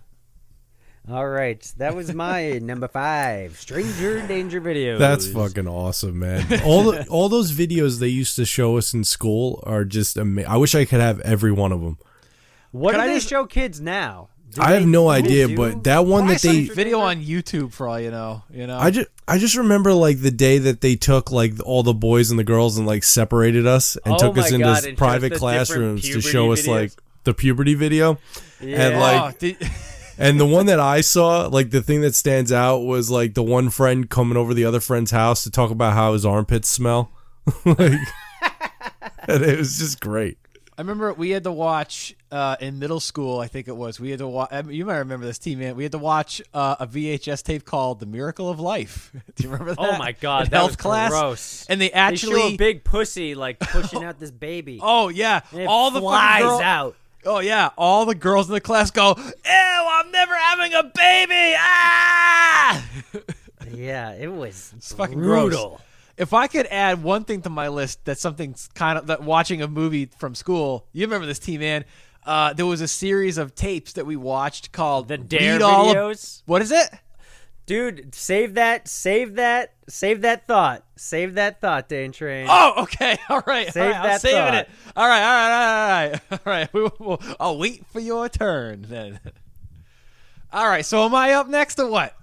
All right, that was my number 5, Stranger Danger videos. That's fucking awesome, man. All those videos they used to show us in school are just amazing. I wish I could have every one of them. What Can do I they just- show kids now? Do I have they no really idea, do? but that one Probably that they some video on YouTube for all you know. I just remember the day that they took all the boys and the girls and separated us and Oh took us my into God, and showed private the classrooms to different show puberty us the puberty video. Yeah. And the one that I saw, the thing that stands out was the one friend coming over the other friend's house to talk about how his armpits smell. And it was just great. I remember we had to watch in middle school. I think it was. We had to watch. You might remember this, man. We had to watch a VHS tape called "The Miracle of Life." Do you remember that? Oh my God, in that health was class. gross. And they They actually show a big pussy pushing out this baby. Oh yeah, And it all the flies fucking out. Oh yeah, all the girls in the class go, "Ew, I'm never having a baby!" Ah! Yeah, it was fucking brutal. gross. If I could add one thing to my list, that's something kind of that watching a movie from school. You remember this, T-Man? There was a series of tapes that we watched called The Dare Read All Ab- videos. What is it? Dude, save that thought. Save that thought, Dane Train. Oh, okay. All right. Save I'm that saving thought. it. All right. All right. I'll wait for your turn then. All right. So am I up next or what?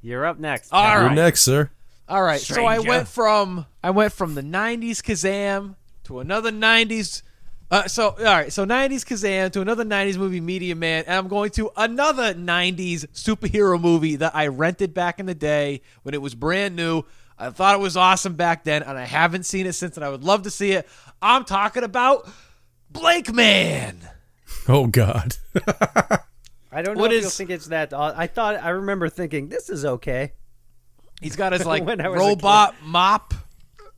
You're up next. All pal. You're right. next, sir. All right. So I Stranger. went from the 90s Kazam to another 90s So 90s Kazam to another 90s movie, Media Man, and I'm going to another 90s superhero movie that I rented back in the day when it was brand new. I thought it was awesome back then, and I haven't seen it since, and I would love to see it. I'm talking about Blake Man. Oh God. I don't know What if is- you'll think it's that. I remember thinking this is okay. He's got his like When I was a robot mop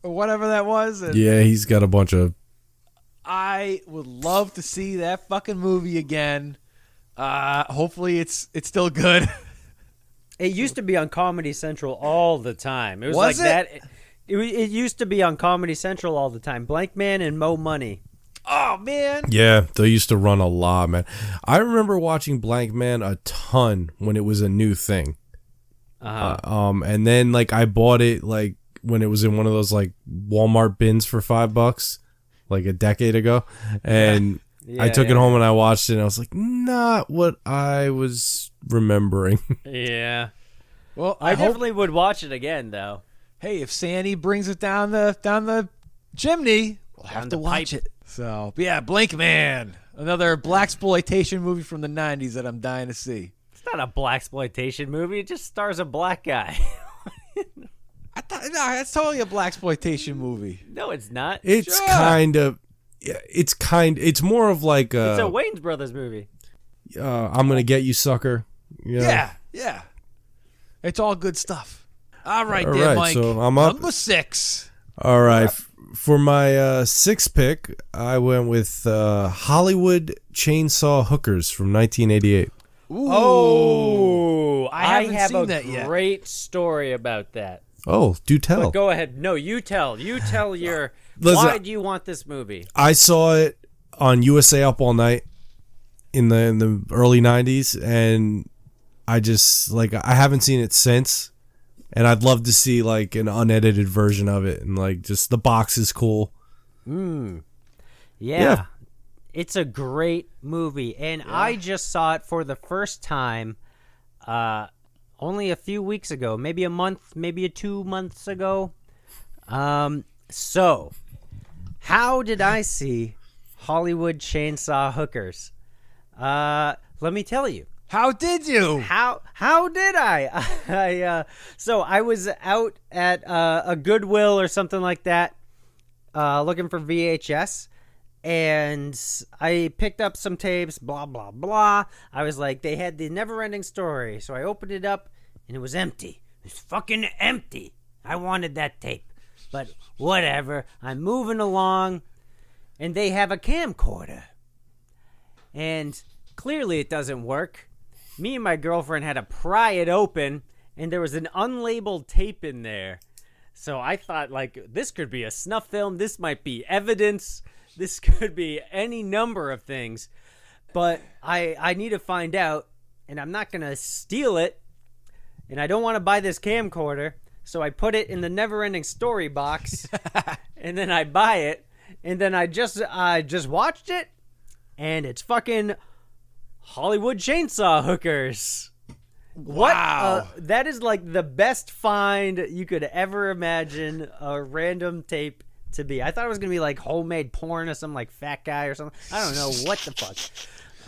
or whatever that was. And Yeah, he's got a bunch of. I would love to see that fucking movie again. Hopefully it's still good. It used to be on Comedy Central all the time. It was, Was like it? that. It used to be on Comedy Central all the time. Blank Man and Mo Money. Oh man. Yeah, they used to run a lot, man. I remember watching Blank Man a ton when it was a new thing. And then like I bought it like when it was in one of those like Walmart bins for $5 like a decade ago, and I took it home and I watched it and I was like, not what I was remembering. Yeah. Well, I hope- definitely would watch it again, though. Hey, if Sandy brings it down the chimney, we'll have Down to the watch pipe. it. So, but yeah, Blink Man, another blaxploitation movie from the '90s that I'm dying to see. It's not a blaxploitation movie. It just stars a black guy. I thought no, that's totally a blaxploitation movie. No, it's not. It's Sure. kind of, yeah, it's more of like It's a Wayne's Brothers movie. I'm gonna get you, sucker. Yeah. It's all good stuff. All right, All there, right, Mike. so I'm up. Number 6. All right. For my sixth pick, I went with Hollywood Chainsaw Hookers from 1988. Ooh. Oh, I haven't have seen a that yet. great story about that. Oh, do tell. But go ahead. No, you tell. You tell your. Listen, why do you want this movie? I saw it on USA Up All Night, in the early 90s, and I just like I haven't seen it since, and I'd love to see like an unedited version of it, and like just the box is cool. Yeah. It's a great movie, and I just saw it for the first time only a few weeks ago, maybe a month, maybe 2 months ago. So how did I see Hollywood Chainsaw Hookers? Let me tell you. How did you? How did I? So I was out at a Goodwill or something like that, looking for VHS, and I picked up some tapes. Blah blah blah. I was like, they had the Never-Ending Story, so I opened it up, and it was empty. It was fucking empty. I wanted that tape, but whatever. I'm moving along, and they have a camcorder, and clearly it doesn't work. Me and my girlfriend had to pry it open, and there was an unlabeled tape in there. So I thought, like, this could be a snuff film. This might be evidence. This could be any number of things. But I need to find out, and I'm not going to steal it, and I don't want to buy this camcorder. So I put it in the Never-Ending Story box, and then I buy it, and then I just watched it, and it's fucking Hollywood Chainsaw Hookers. Wow. That is like the best find you could ever imagine a random tape to be. I thought it was going to be like homemade porn or some like fat guy or something. I don't know what the fuck.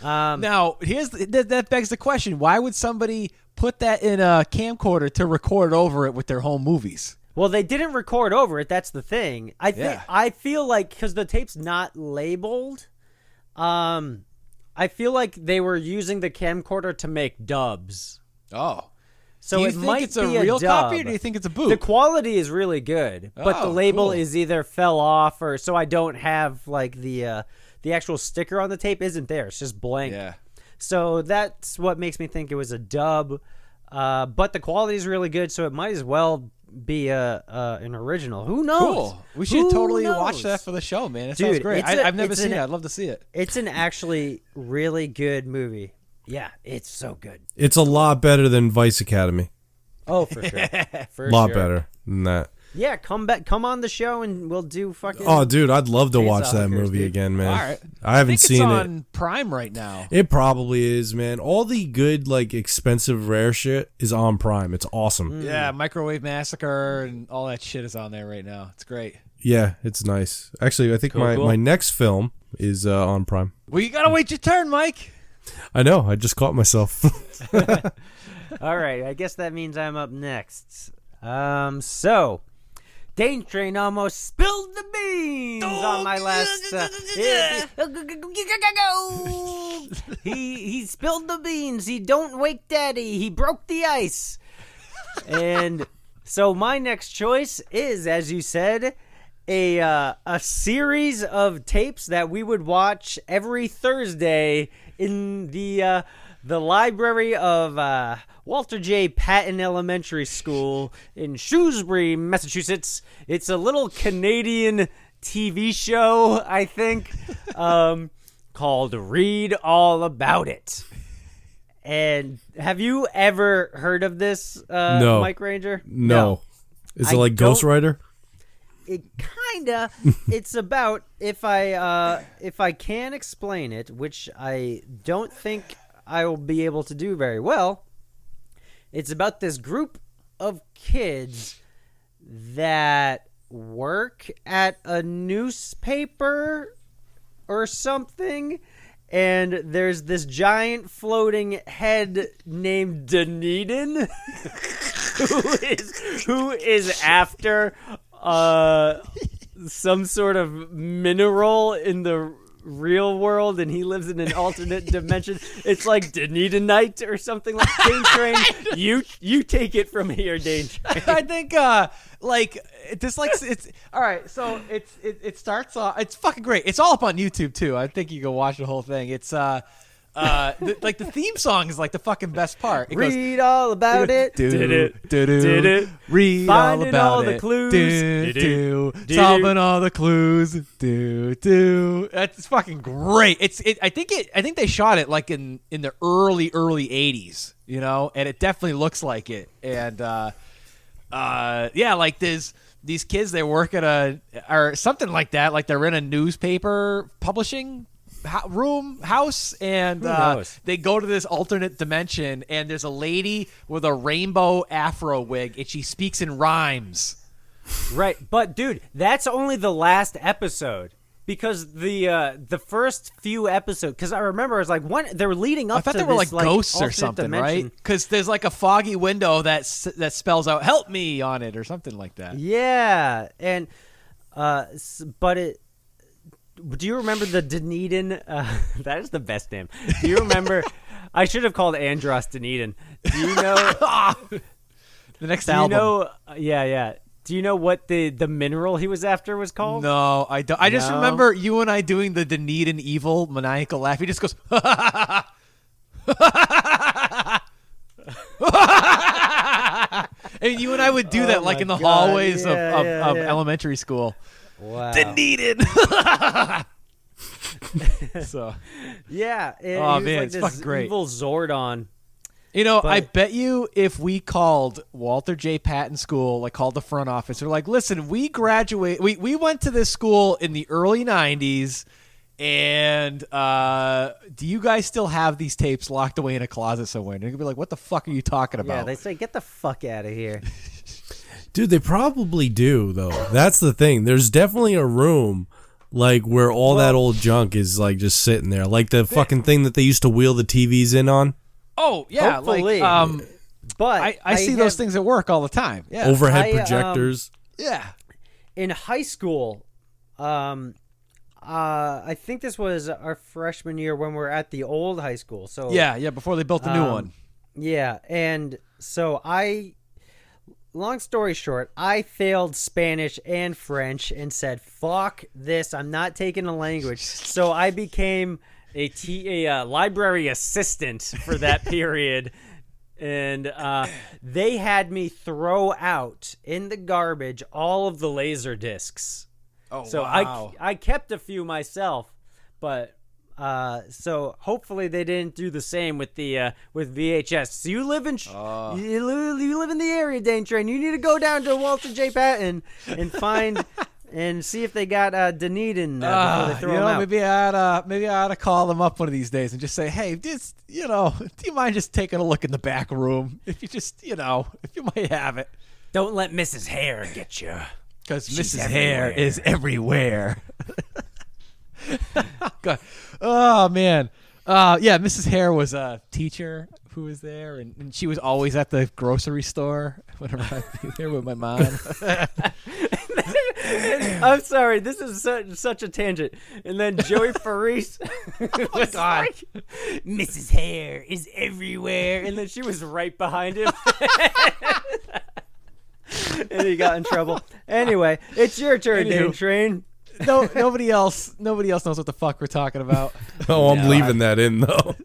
Now, that begs the question. Why would somebody put that in a camcorder to record over it with their home movies? Well, they didn't record over it. That's the thing. I feel like because the tape's not labeled, I feel like they were using the camcorder to make dubs. Oh. So do you it think might it's a be real dub. copy, or do you think it's a boot? The quality is really good, but the label cool. is either fell off or so I don't have like the actual sticker on the tape isn't there. It's just blank. Yeah. So that's what makes me think it was a dub. But the quality is really good, so it might as well be an original. Who knows? Cool. We should totally watch that for the show, man. It sounds great. I've never seen it. I'd love to see it. It's an actually really good movie. Yeah, it's so good. It's a lot better than Vice Academy. Oh, for sure. A lot better than that. Yeah, come on the show and we'll do fucking. Oh, dude, I'd love to watch that Hookers, movie dude. again, man. All right. I haven't seen it's it. on Prime right now. It probably is, man. All the good, like, expensive, rare shit is on Prime. It's awesome. Yeah, Microwave Massacre and all that shit is on there right now. It's great. Yeah, it's nice. Actually, I think my next film is on Prime. Well, you gotta wait your turn, Mike. I know. I just caught myself. All right, I guess that means I'm up next. So Dane Train almost spilled the beans on my last. He spilled the beans. He don't wake daddy. He broke the ice. And so my next choice is, as you said, a series of tapes that we would watch every Thursday in the library of Walter J. Patton Elementary School in Shrewsbury, Massachusetts. It's a little Canadian TV show, I think, called Read All About It. And have you ever heard of this, No. Mike Ranger? No. Is it like Ghost Rider? It kinda. It's about, if I can explain it, which I don't think I will be able to do very well. It's about this group of kids that work at a newspaper or something, and there's this giant floating head named Dunedin who is after some sort of mineral in the real world, and he lives in an alternate dimension. It's like Dunedinite or something like Dane Train. You take it from here, Dane Train. I think it's all right. So it starts off. It's fucking great. It's all up on YouTube too. I think you can watch the whole thing. It's like the theme song is like the fucking best part. It Read all about it. Did it. Read Finding all about all it. the clues. Solving all the clues. That's fucking great. I think they shot it like in the early 80s, you know, and it definitely looks like it. And like there's these kids, they work at or something like that, like they're in a newspaper publishing house, and they go to this alternate dimension, and there's a lady with a rainbow afro wig, and she speaks in rhymes. Right, but dude, that's only the last episode, because the first few episodes, because I remember it was like they were leading up. I thought to they were this, like ghosts or something, dimension. right? Because there's like a foggy window that spells out "Help me" on it or something like that. Yeah, and but it. Do you remember the Dunedin? That is the best name. Do you remember? I should have called Andros Dunedin. Do you know the next album? album? Yeah. Do you know what the mineral he was after was called? No, I don't. I just remember you and I doing the Dunedin evil maniacal laugh. He just goes, and you and I would do that like in the hallways of elementary school. Wow. Dunedin. So. Yeah. Man, like it's this fucking great. Evil Zordon. You know, I bet you if we called Walter J. Patton School, like called the front office, they're like, listen, we we went to this school in the early 90s, and do you guys still have these tapes locked away in a closet somewhere? And they're going to be like, what the fuck are you talking about? Yeah, they say, get the fuck out of here. Dude, they probably do, though. That's the thing. There's definitely a room like where all that old junk is like just sitting there. Like the fucking thing that they used to wheel the TVs in on. Oh, yeah. Hopefully. Like, but I see those things at work all the time. Yeah. Overhead projectors. Yeah. In high school, I think this was our freshman year when we were at the old high school. So yeah, before they built the new one. Yeah, and so long story short, I failed Spanish and French and said, fuck this, I'm not taking a language. So I became a library assistant for that period. And they had me throw out in the garbage all of the laser discs. Oh, so wow. I kept a few myself, but so hopefully they didn't do the same with the with VHS. So you live in you live in the area, Dane Train. You need to go down to Walter J. Patton and find and see if they got Dunedin before they throw them out. Maybe I ought to call them up one of these days and just say, hey, just do you mind just taking a look in the back room if you just if you might have it. Don't let Mrs. Hare get you. Because Mrs. Hare is everywhere. God. Oh, man. Yeah, Mrs. Hare was a teacher who was there, and she was always at the grocery store whenever I'd be there with my mom. I'm sorry, this is such a tangent. And then Joey Faris was like, Mrs. Hare is everywhere. And then she was right behind him. And he got in trouble. Anyway, it's your turn, Dane Train. No, nobody else knows what the fuck we're talking about. Oh, I'm leaving that in though.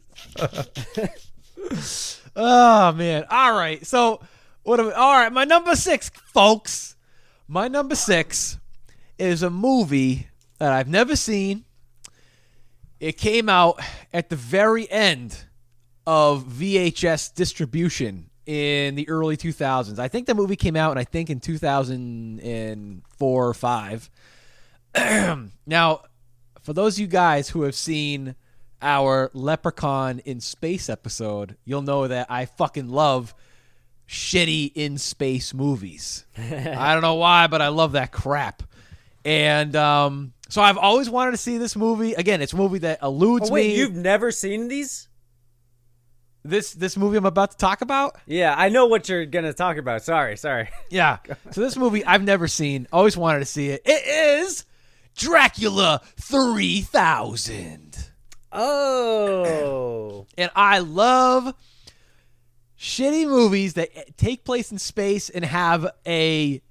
Oh man! All right, so all right, my number 6, folks. My number 6 is a movie that I've never seen. It came out at the very end of VHS distribution in the early 2000s. I think the movie came out, I think in 2004 or 5. Now, for those of you guys who have seen our Leprechaun in Space episode, you'll know that I fucking love shitty in space movies. I don't know why, but I love that crap. And so I've always wanted to see this movie. Again, it's a movie that eludes me. You've never seen these? This movie I'm about to talk about? Yeah, I know what you're going to talk about. Sorry. Yeah. So this movie I've never seen. Always wanted to see it. It is Dracula 3000. Oh. And I love shitty movies that take place in space and have a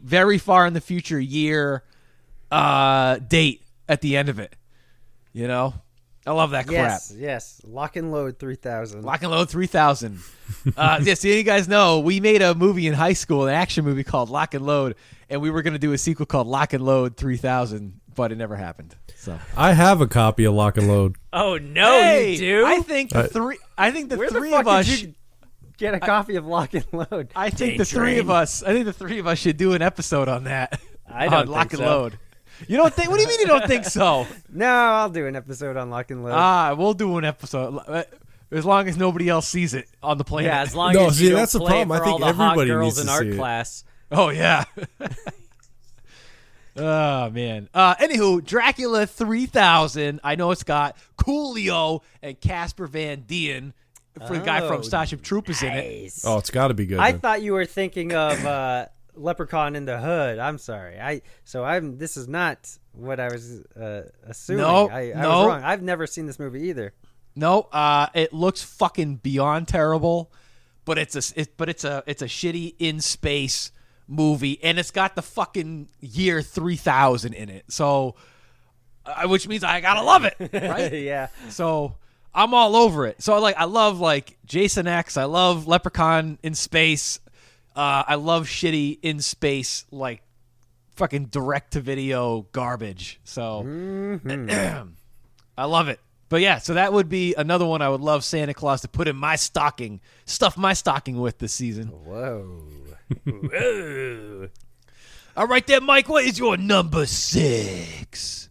very far in the future year date at the end of it. I love that crap. Yes. Lock and Load 3000. Lock and Load 3000. So you guys know, we made a movie in high school, an action movie called Lock and Load, and we were going to do a sequel called Lock and Load 3000, but it never happened. So I have a copy of Lock and Load. Oh no, you do? I think the three of us. Did you get a copy of Lock and Load? I think the three of us should do an episode on that. I don't on Lock think and so. Load. You don't think? What do you mean you don't think so? No, I'll do an episode on Lock and Load. We'll do an episode as long as nobody else sees it on the planet. Yeah, as long as you don't that's the play problem. it I for think all the hot everybody girls needs in to art see it. class. Oh yeah. Oh man. Anywho, Dracula 3000. I know it's got Coolio and Casper Van Dien for the guy from Starship Troopers in it. Nice. Oh, it's got to be good. I then. thought you were thinking of Leprechaun in the Hood. I'm sorry. This is not what I was assuming. No, I no. was wrong. I've never seen this movie either. No, it looks fucking beyond terrible, but it's a shitty in space movie, and it's got the fucking year 3000 in it. So, which means I gotta love it, right? Yeah. So I'm all over it. So I love Jason X. I love Leprechaun in space. I love shitty in space fucking direct to video garbage. So I love it. But yeah, so that would be another one I would love Santa Claus to put in my stocking, stuff my stocking with this season. Whoa. Whoa. All right there, Mike, what is your number 6?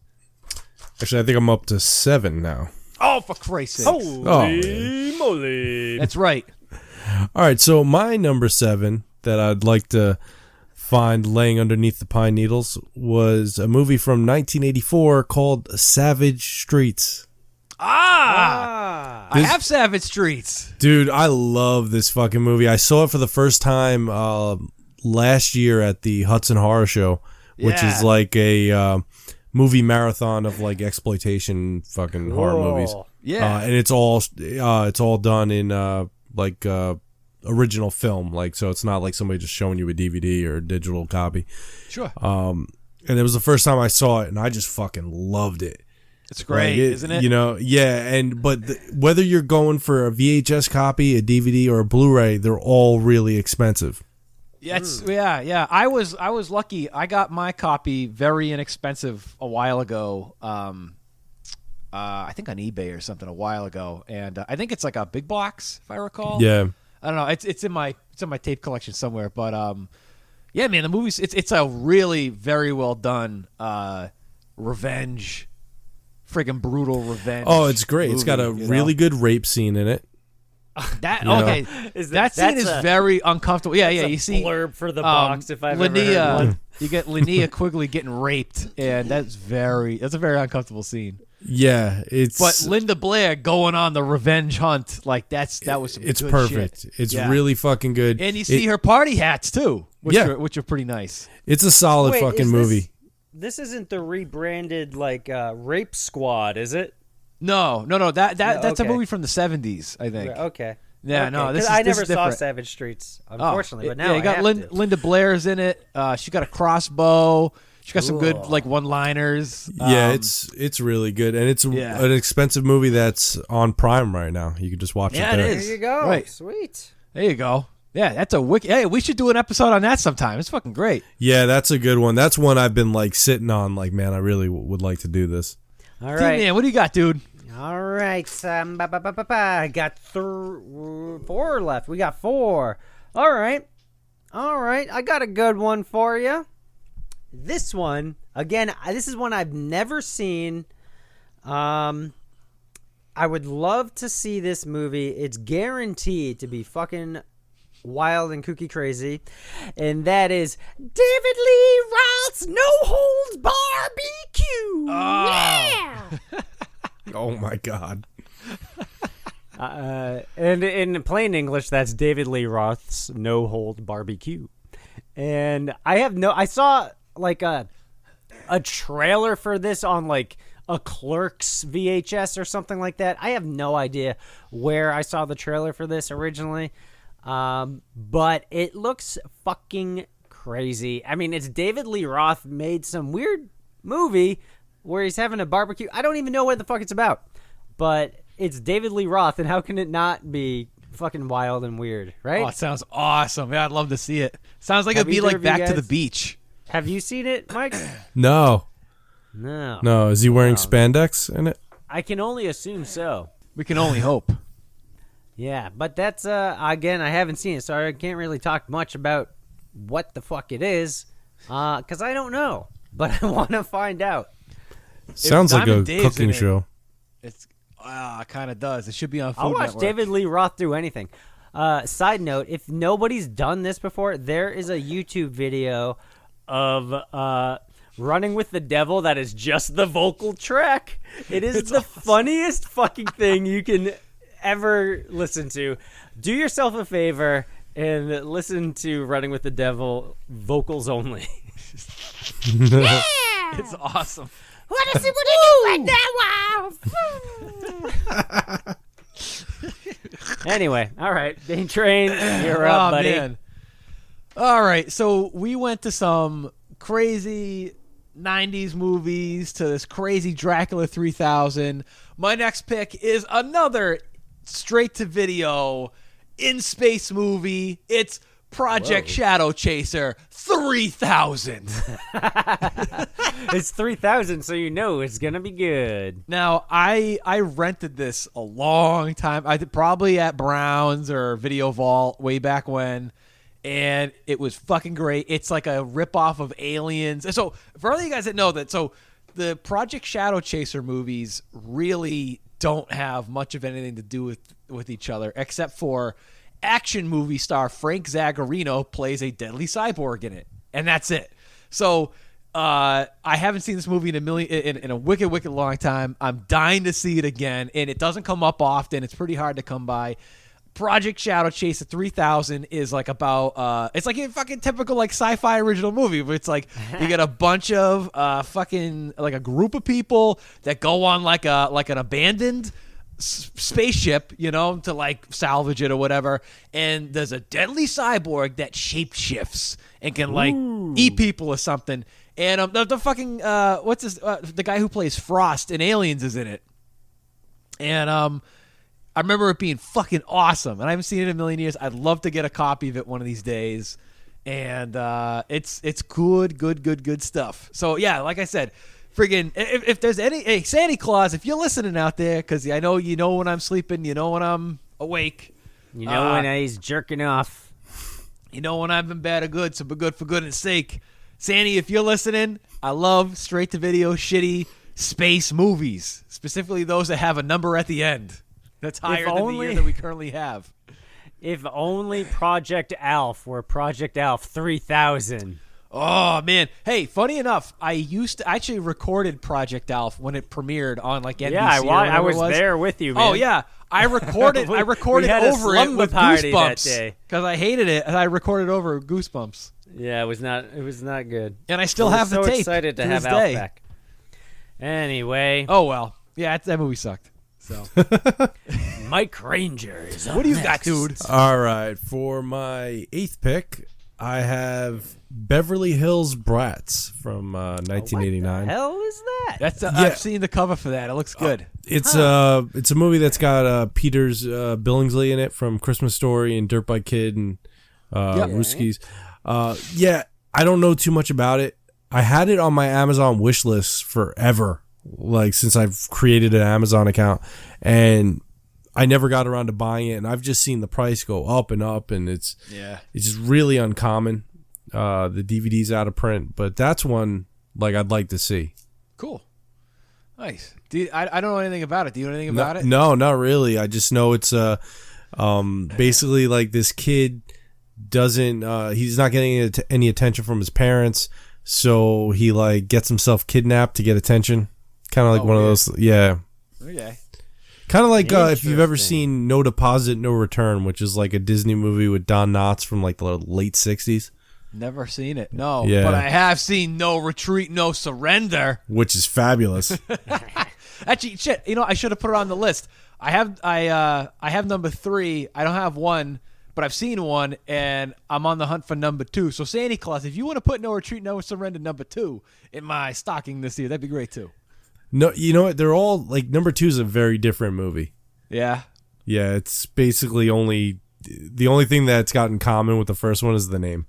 Actually, I think I'm up to 7 now. Oh, for Christ's sake. Holy moly. That's right. All right, so my number 7 that I'd like to find laying underneath the pine needles was a movie from 1984 called Savage Streets. Ah. I have Savage Streets. Dude, I love this fucking movie. I saw it for the first time last year at the Hudson Horror Show, which is like a movie marathon of exploitation fucking horror movies. Yeah. And it's all done in original film, so it's not like somebody just showing you a DVD or a digital copy. Sure. And it was the first time I saw it, and I just fucking loved it. It's great, isn't it? But whether you're going for a VHS copy, a DVD, or a Blu-ray, they're all really expensive. Yeah. I was lucky. I got my copy very inexpensive a while ago. I think on eBay or something a while ago, and I think it's like a big box, if I recall. Yeah. I don't know. It's in my tape collection somewhere, but yeah, man, the movie's it's a really very well done revenge, friggin' brutal revenge. Oh, it's great. Movie, it's got a really good rape scene in it. That scene is very uncomfortable. Yeah, you see blurb for the box if I've ever heard Linnea, one. you get Linnea Quigley getting raped, and that's a very uncomfortable scene. Yeah, But Linda Blair going on the revenge hunt, that was some it's good perfect. shit. It's really fucking good. And you see her party hats too, which are pretty nice. It's a solid Wait, fucking is movie. This isn't the rebranded Rape Squad, is it? No. That's a okay. movie from the 70s, I think. Okay. Yeah, Okay, no, 'cause this is I never saw different. Savage Streets, unfortunately, but now you I got have to. Linda Blair's in it. She got a crossbow. She got some good Cool. one-liners. Yeah, it's really good, and it's an expensive movie that's on Prime right now. You can just watch it there. it is. There you go. Right. Sweet. There you go. Yeah, that's a wicked. Hey, we should do an episode on that sometime. It's fucking great. Yeah, that's a good one. That's one I've been sitting on. Man, I really would like to do this. All Dude, right. man, what do you got, dude? All right. I got 4 left. We got 4. All right. I got a good one for you. This one, again, this is one I've never seen. I would love to see this movie. It's guaranteed to be fucking wild and kooky crazy. And that is David Lee Roth's No Holds Barbecue. Yeah. Oh my god. And in plain English, that's David Lee Roth's No Hold Barbecue. And I saw a trailer for this on a Clerks VHS or something like that. I have no idea where I saw the trailer for this originally. But it looks fucking crazy. I mean, it's David Lee Roth made some weird movie where he's having a barbecue. I don't even know what the fuck it's about. but it's David Lee Roth, and how can it not be fucking wild and weird, right? Oh, it sounds awesome. Yeah, I'd love to see it. Sounds like Have it'd be either like of you Back to the guys- Beach. Have you seen it, Mike? No. No. Is he wearing spandex in it? I can only assume so. We can only hope. Yeah, but that's again, I haven't seen it, so I can't really talk much about what the fuck it is, because I don't know, but I want to find out. Sounds like a Diamond Dave's in cooking it, show. It's kind of does. It should be on Food I'll watch Network. David Lee Roth do anything. Side note, if nobody's done this before, there is a YouTube video of Running with the Devil that is just the vocal track. It is the funniest fucking thing you can ever listen to. Do yourself a favor and listen to Running with the Devil vocals only. It's awesome. What is it? What do you right now? Anyway, all right, Dane Train, you're up, buddy. Man. All right, so we went to some crazy 90s movies to this crazy Dracula 3000. My next pick is another straight-to-video in-space movie. It's Project Shadow Chaser 3000. It's 3,000, so you know it's gonna be good. Now, I rented this a long time. I did probably at Brown's or Video Vault way back when, and it was fucking great. It's like a ripoff of Aliens. So for all you guys that know that, so the Project Shadow Chaser movies really don't have much of anything to do with each other, except for action movie star Frank Zagarino plays a deadly cyborg in it, and that's it. So I haven't seen this movie in a wicked long time. I'm dying to see it again, and it doesn't come up often. It's pretty hard to come by. Project Shadow Chaser 3000 is like about it's like a fucking typical like sci-fi original movie, but it's like you get a bunch of fucking like a group of people that go on like an abandoned spaceship, you know, to like salvage it or whatever, and there's a deadly cyborg that shapeshifts and can like eat people or something. And the fucking what's this? The guy who plays Frost in Aliens is in it, and I remember it being fucking awesome. And I haven't seen it in a million years. I'd love to get a copy of it one of these days, and it's good stuff. So yeah, like I said, friggin' if there's hey Santa Claus, if you're listening out there, because I know you know when I'm sleeping, you know when I'm awake, You know when he's jerking off. you know when I've been bad or good, so be good for goodness sake. Sandy, if you're listening, I love straight-to-video shitty space movies, specifically those that have a number at the end that's higher than the year that we currently have. If only Project Alf were Project Alf 3000. Oh, man. Hey, funny enough, I actually recorded Project Alf when it premiered on like NBC. Yeah, I was was there with you, man. Oh yeah, I recorded We over had a it slumber with party that Goosebumps day. because I hated it, and I recorded over Goosebumps, Yeah, it was not good. and I still We're have the so tape. excited to to have this Alf day. back. Anyway, Oh well, yeah, that movie sucked. So Mike Ranger is up what do you next. got, dude? All right, for my 8th pick, I have Beverly Hills Brats from 1989. Hell is that? That's Yeah. I've seen the cover for that. It looks good. It's a movie that's got Peters Billingsley in it from Christmas Story and Dirt Bike Kid and Rooskies. Yeah, I don't know too much about it. I had it on my Amazon wish list forever, like since I've created an Amazon account, and I never got around to buying it. And I've just seen the price go up and up, and it's just really uncommon. The DVD's out of print, but that's one like I'd like to see. Cool, nice. I don't know anything about it. Do you know anything about it? No, not really. I just know it's basically like this kid doesn't he's not getting any attention from his parents, so he like gets himself kidnapped to get attention. Kind of like one of those, yeah. Okay. Kind of like if you've ever seen No Deposit, No Return, which is like a Disney movie with Don Knotts from like the late 60s. Never seen it. No, Yeah. but I have seen No Retreat, No Surrender. Which is fabulous. Actually, shit. You know, I should have put it on the list. I have number 3. I don't have 1, but I've seen 1, and I'm on the hunt for number 2. So Santa Claus, if you want to put No Retreat, No Surrender number 2 in my stocking this year, that'd be great too. No, you know what? They're all like number 2 is a very different movie. Yeah. Yeah, it's basically the only thing that's got in common with the first one is the name.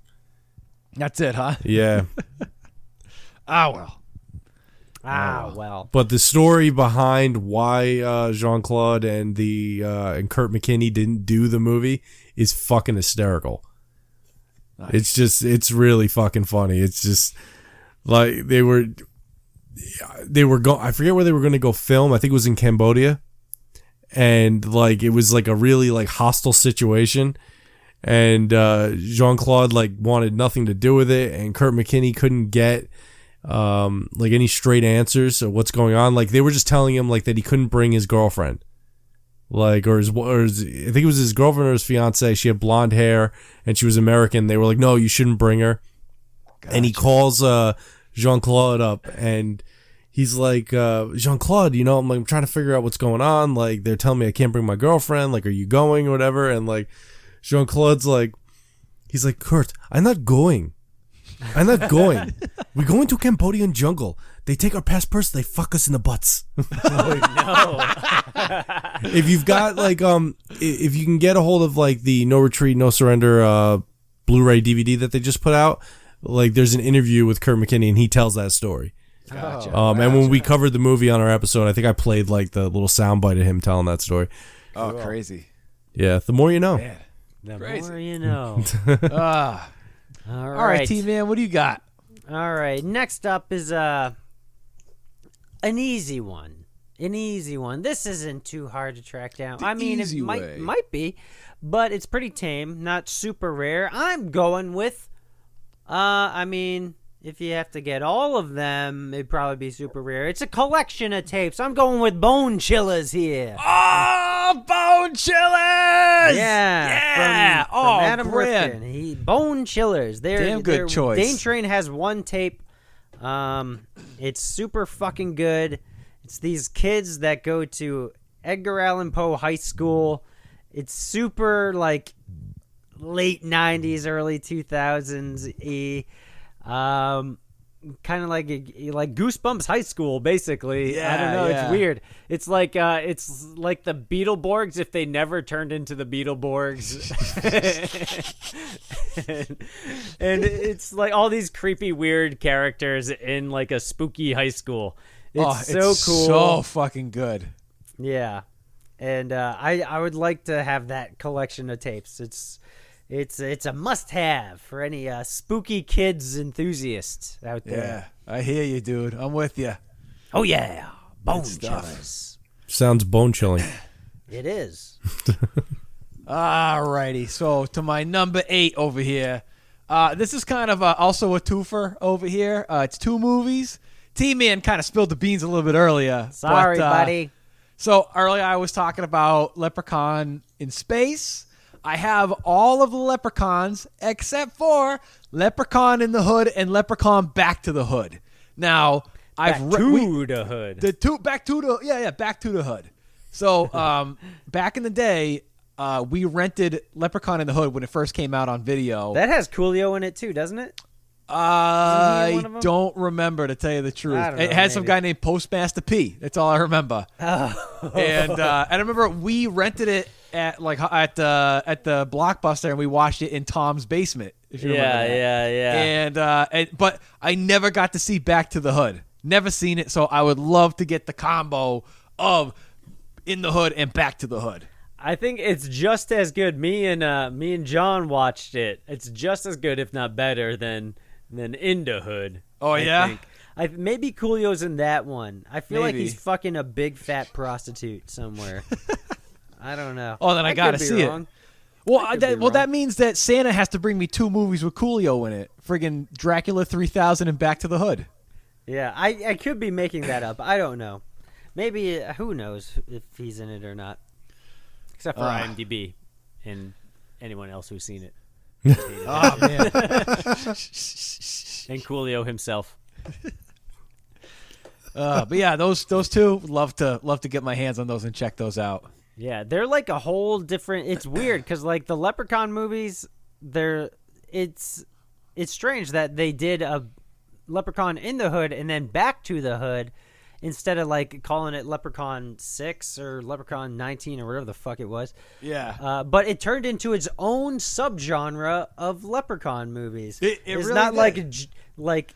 That's it, huh? Yeah. Well. Well. But the story behind why Jean-Claude and Kurt McKinney didn't do the movie is fucking hysterical. Nice. It's really fucking funny. It's just like they were I forget where they were going to go film. I think it was in Cambodia. And like it was like a really like hostile situation, and Jean-Claude like wanted nothing to do with it, and Kurt McKinney couldn't get like any straight answers of what's going on. Like they were just telling him like that he couldn't bring his girlfriend, like or his I think it was his girlfriend or his fiance. She had blonde hair and she was American. They were like, no, you shouldn't bring her. Gotcha. And he calls Jean-Claude up and he's like, Jean-Claude, you know, I'm trying to figure out what's going on. Like, they're telling me I can't bring my girlfriend. Like, are you going or whatever? And, like, Jean-Claude's like, he's like, Kurt, I'm not going. I'm not going. We go into Cambodian jungle. They take our passports. They fuck us in the butts. Oh, no. If you've got, like, if you can get a hold of, like, the No Retreat, No Surrender Blu-ray DVD that they just put out, like, there's an interview with Kurt McKinney, and he tells that story. Gotcha. And when we covered the movie on our episode, I think I played like the little soundbite of him telling that story. Oh, crazy! Yeah, the more you know. Man, The crazy. more you know. All right, T-Man, what do you got? All right. Next up is an easy one. An easy one. This isn't too hard to track down. I mean, it might be, but it's pretty tame, not super rare. I'm going with, I mean, if you have to get all of them, it'd probably be super rare. It's a collection of tapes. I'm going with Bone Chillers here. Oh, Bone Chillers! Yeah. From Adam brilliant. Rifkin. Bone Chillers. Damn good choice. Dane Train has one tape. It's super fucking good. It's these kids that go to Edgar Allan Poe High School. It's super like late 90s, early 2000s. Kind of like Goosebumps High School, basically. Yeah, I don't know. yeah. It's weird. It's like the Beetleborgs if they never turned into the Beetleborgs. and it's like all these creepy, weird characters in like a spooky high school. It's so cool. So fucking good. Yeah, and I would like to have that collection of tapes. It's a must-have for any spooky kids enthusiasts out there. Yeah, I hear you, dude. I'm with you. Oh yeah, Bone stuff. Chillers. Sounds bone chilling. It is. Alrighty, so to my number 8 over here. This is kind of also a twofer over here. It's 2 movies. T-Man kind of spilled the beans a little bit earlier. Sorry, buddy. So earlier I was talking about Leprechaun in Space. I have all of the Leprechauns except for Leprechaun in the Hood and Leprechaun Back to the Hood. Now, Back to the Hood. Back to the Hood. So, back in the day, we rented Leprechaun in the Hood when it first came out on video. That has Coolio in it too, doesn't it? I don't remember, to tell you the truth. It has some guy named Postmaster P. That's all I remember. Oh. And I remember we rented it at the Blockbuster, and we watched it in Tom's basement. If you remember that. Yeah. And but I never got to see Back to the Hood. Never seen it, so I would love to get the combo of In the Hood and Back to the Hood. I think it's just as good. Me and John watched it. It's just as good, if not better, than In the Hood. Oh, yeah? I think. Maybe Coolio's in that one. I feel like he's fucking a big fat prostitute somewhere. I don't know. Oh, then I gotta see it. Well, that means that Santa has to bring me 2 movies with Coolio in it. Friggin' Dracula 3000 and Back to the Hood. Yeah, I could be making that up. I don't know. Maybe, who knows if he's in it or not. Except for IMDb and anyone else who's seen it. Oh, man. And Coolio himself. But yeah, those 2, love to get my hands on those and check those out. Yeah, they're like a whole different. It's weird because like the Leprechaun movies, it's strange that they did a Leprechaun in the Hood and then Back to the Hood, instead of like calling it Leprechaun 6 or Leprechaun 19 or whatever the fuck it was. Yeah. But it turned into its own subgenre of Leprechaun movies. It it's really not did. like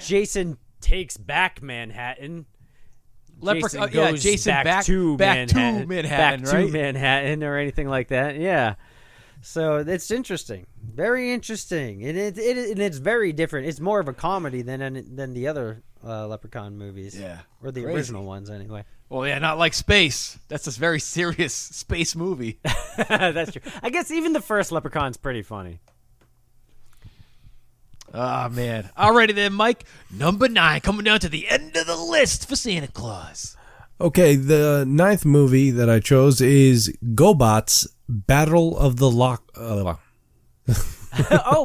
Jason Takes Back Manhattan. Jason back to Manhattan, back right? to Manhattan, or anything like that. Yeah. So it's interesting, very interesting, and it's very different. It's more of a comedy than the other Leprechaun movies. Yeah, or the original ones anyway. Well, yeah, not like Space. That's a very serious space movie. That's true. I guess even the first Leprechaun's pretty funny. Oh, man. Alrighty then, Mike. Number 9, coming down to the end of the list for Santa Claus. Okay, the 9th movie that I chose is GoBots Battle of the Lock. Oh,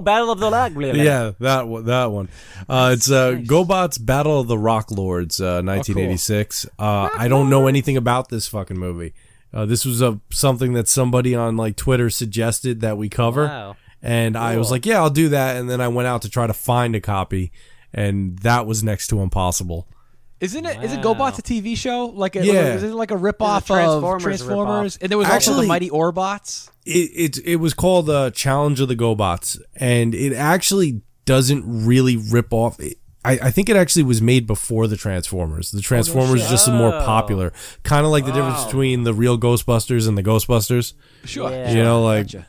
Battle of the Lock. Yeah, that one. It's nice. GoBots Battle of the Rock Lords, 1986. I don't know anything about this fucking movie. This was something that somebody on like Twitter suggested that we cover. Wow. And I was like, yeah, I'll do that. And then I went out to try to find a copy, and that was next to impossible. Isn't GoBots a TV show? Yeah. Is it like a ripoff of Transformers? Ripoff. And there was also the Mighty Orbots? It was called Challenge of the GoBots, and it actually doesn't really rip off. I think it actually was made before the Transformers. The Transformers just more popular. Kind of like the difference between the real Ghostbusters and the Ghostbusters. Sure. Yeah. You know, like... Gotcha.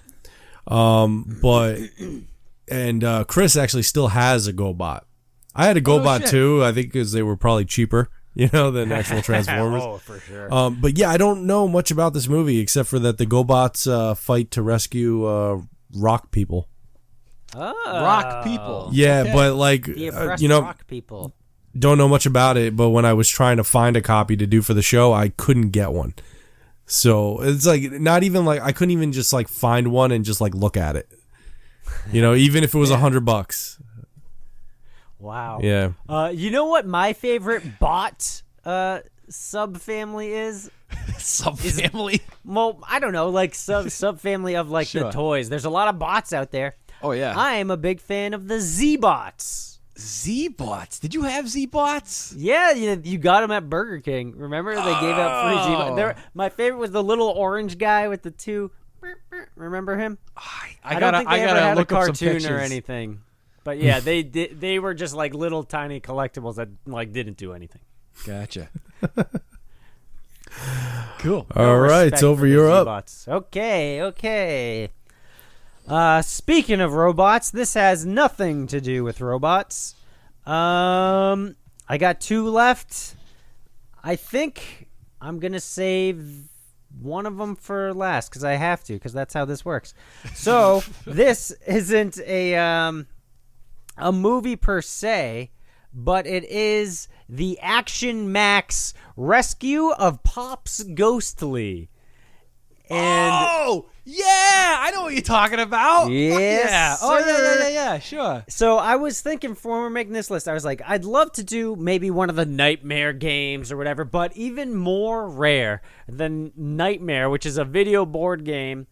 Chris actually still has a GoBot. I had a GoBot too, I think because they were probably cheaper, than actual Transformers. Oh, for sure. But yeah, I don't know much about this movie except for that the GoBots fight to rescue rock people. Oh. Rock people. Yeah, Okay. but like, The oppressed rock people. don't know much about it, but when I was trying to find a copy to do for the show, I couldn't get one. So it's like not even like I couldn't even just like find one and just like look at it. Even if it was $100. Wow. Yeah. You know what my favorite bot subfamily is? Subfamily? Well, I don't know, like subfamily of like the Sure. toys. There's a lot of bots out there. Oh, yeah. I am a big fan of the Z-bots. Z-bots. Did you have Z-bots? Yeah, you got them at Burger King. Remember they gave out free Z-bots. My favorite was the little orange guy with the two. Remember him? I don't think they ever had a look up some cartoon or pictures. anything. But yeah, they were just like little tiny collectibles that like didn't do anything. Gotcha. Cool. All right, Respect Silver, for the you're up. Z-bots. Okay. Speaking of robots, this has nothing to do with robots. I got 2 left. I think I'm gonna save one of them for last because I have to, because that's how this works. So this isn't a movie per se, but it is the Action Max Rescue of Pops Ghostly. And oh, yeah! I know what you're talking about. Yes, yeah. Oh, sir. yeah, sure. so I was thinking before we're making this list, I was like, I'd love to do maybe one of the Nightmare games or whatever, but even more rare than Nightmare, which is a video board game,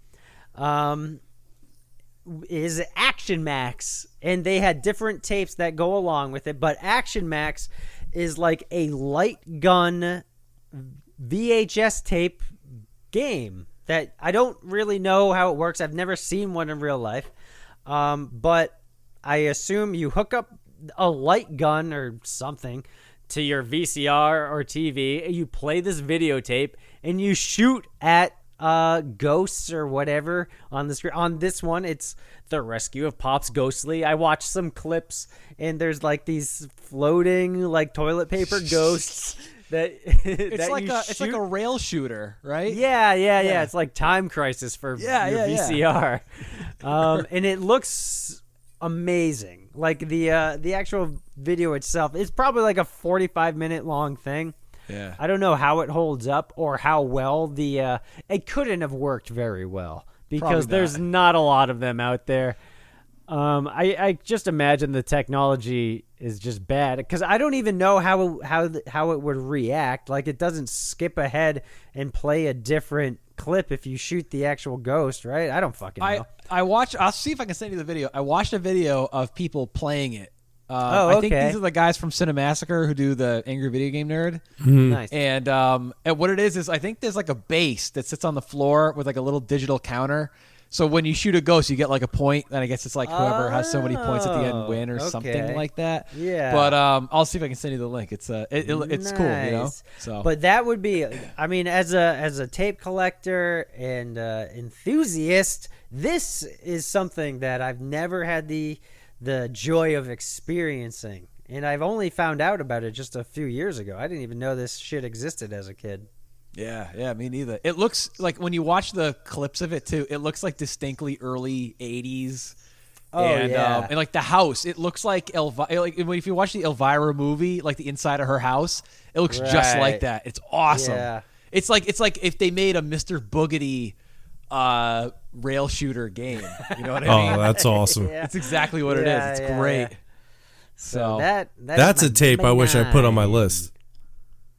is Action Max. And they had different tapes that go along with it, but Action Max is like a light gun VHS tape game that I don't really know how it works. I've never seen one in real life. But I assume you hook up a light gun or something to your VCR or TV, you play this videotape, and you shoot at ghosts or whatever on the screen. On this one, it's the rescue of Pops Ghostly. I watched some clips, and there's like these floating like toilet paper ghosts that It's like a rail shooter, right? Yeah. It's like Time Crisis for your VCR. And it looks amazing. Like the actual video itself is probably like a 45-minute long thing. Yeah. I don't know how it holds up or how well it couldn't have worked very well because there's not a lot of them out there. I just imagine the technology is just bad because I don't even know how it would react. Like it doesn't skip ahead and play a different clip if you shoot the actual ghost, right? I don't fucking know. I'll see if I can send you the video. I watched a video of people playing it, I think okay. these are the guys from Cinemassacre who do the Angry Video Game Nerd. Nice. And what it is I think there's like a base that sits on the floor with like a little digital counter. So when you shoot a ghost, you get like a point, and I guess it's like whoever has so many points at the end win or something like that. Yeah. But I'll see if I can send you the link. It's it's cool, you know. So, but that would be, I mean, as a tape collector and enthusiast, this is something that I've never had the joy of experiencing, and I've only found out about it just a few years ago. I didn't even know this shit existed as a kid. Yeah, me neither. It looks like when you watch the clips of it too, it looks like distinctly early 80s. Oh, and, yeah. And like the house, it looks like like if you watch the Elvira movie, like the inside of her house, it looks just Right. like that. It's awesome. Yeah. It's like if they made a Mr. Boogedy rail shooter game. You know what I mean? Oh, that's awesome. Yeah. It's exactly what it Yeah, is. It's yeah, great. yeah. So That's a tape I wish I put on my list.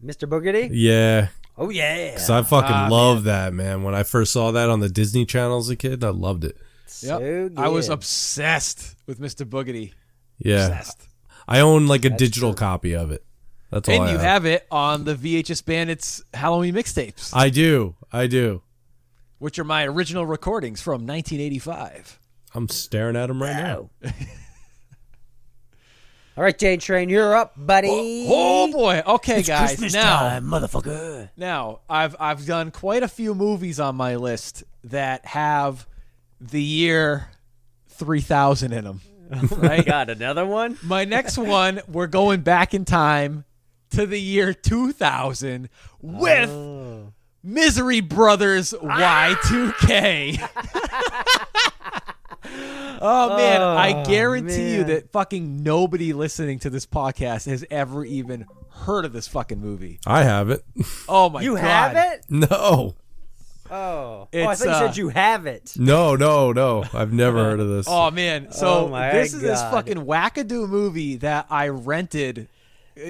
Mr. Boogedy? Yeah. Oh, yeah. Because I fucking love that, man. When I first saw that on the Disney Channel as a kid, I loved it. Yep. So I was good. obsessed with Mr. Boogedy. Yeah. Obsessed. I own like a digital copy of it. That's all And I you have it on the VHS Bandits Halloween mixtapes, I do. which are my original recordings from 1985. I'm staring at them right now. All right, Jane Train, you're up, buddy. Oh boy! Okay, guys. Christmas now, time, motherfucker. now I've done quite a few movies on my list that have the year 3000 in them. Right? Got another one? My next one, we're going back in time to the year 2000 with Misery Brothers Y2K. Oh man, I guarantee you that fucking nobody listening to this podcast has ever even heard of this fucking movie. I have it. Oh my god. You have it? No. Oh. I It's, thought you said you have it. No. I've never heard of this. Oh man. So my this is this God. fucking wackadoo movie that I rented.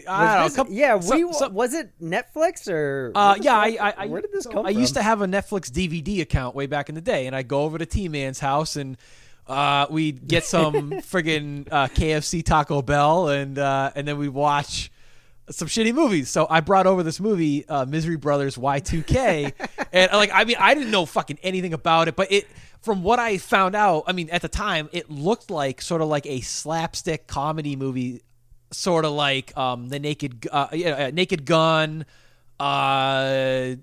I Was don't know, this- was it Netflix or? yeah, I where did this come I from? used to have a Netflix DVD account way back in the day, and I'd go over to T-Man's house, and we'd get some friggin' KFC Taco Bell, and then we'd watch some shitty movies. So I brought over this movie, Misery Brothers Y2K, and I didn't know fucking anything about it, but from what I found out, I mean, at the time, it looked like sort of like a slapstick comedy movie. Sort of like the Naked Gun, that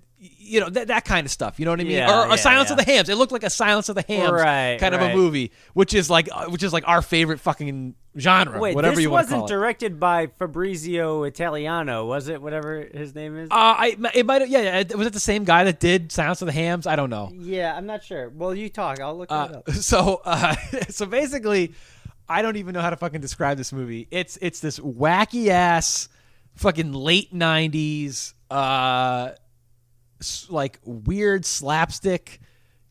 kind of stuff. You know what I mean? Yeah, or Silence yeah. of the Hams. It looked like a Silence of the Hams kind of a movie, which is like our favorite fucking genre. Wait, whatever this you want to call wasn't it. directed by Fabrizio Italiano, was it? Whatever his name is. It might have. Yeah. Was it the same guy that did Silence of the Hams? I don't know. Yeah, I'm not sure. Well, you talk. I'll look it up. So basically, I don't even know how to fucking describe this movie. It's this wacky ass fucking late 90s like weird slapstick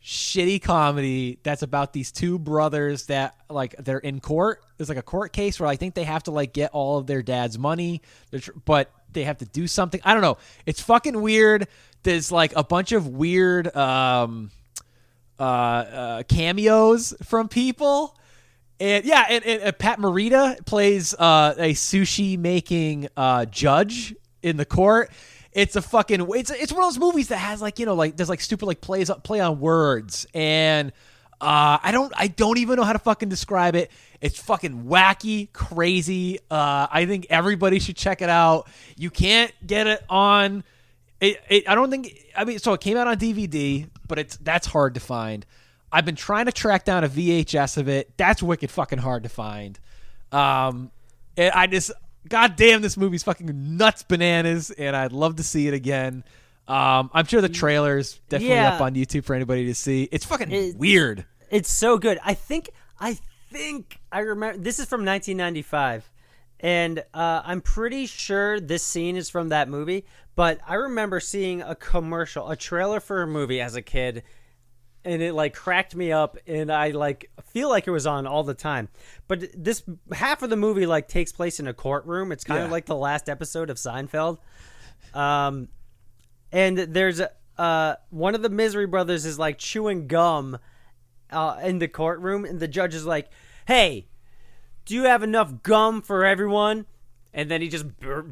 shitty comedy that's about these two brothers that like they're in court. There's like a court case where I think they have to like get all of their dad's money, but they have to do something. I don't know. It's fucking weird. There's like a bunch of weird cameos from people. And yeah, and Pat Morita plays a sushi making judge in the court. It's a fucking it's one of those movies that has like, like there's like stupid like play on words, and I don't even know how to fucking describe it. It's fucking wacky, crazy. I think everybody should check it out. You can't get it on I don't think, so it came out on DVD, but that's hard to find. I've been trying to track down a VHS of it. That's wicked fucking hard to find. And God damn, this movie's fucking nuts bananas, and I'd love to see it again. I'm sure the trailer's definitely up on YouTube for anybody to see. It's fucking weird. It's so good. I think I remember. This is from 1995, and I'm pretty sure this scene is from that movie. But I remember seeing a trailer for a movie as a kid, and it like cracked me up, and I like feel like it was on all the time. But this half of the movie like takes place in a courtroom. It's kind of like the last episode of Seinfeld. And there's one of the Misery Brothers is like chewing gum in the courtroom, and the judge is like, "Hey, do you have enough gum for everyone? And then he just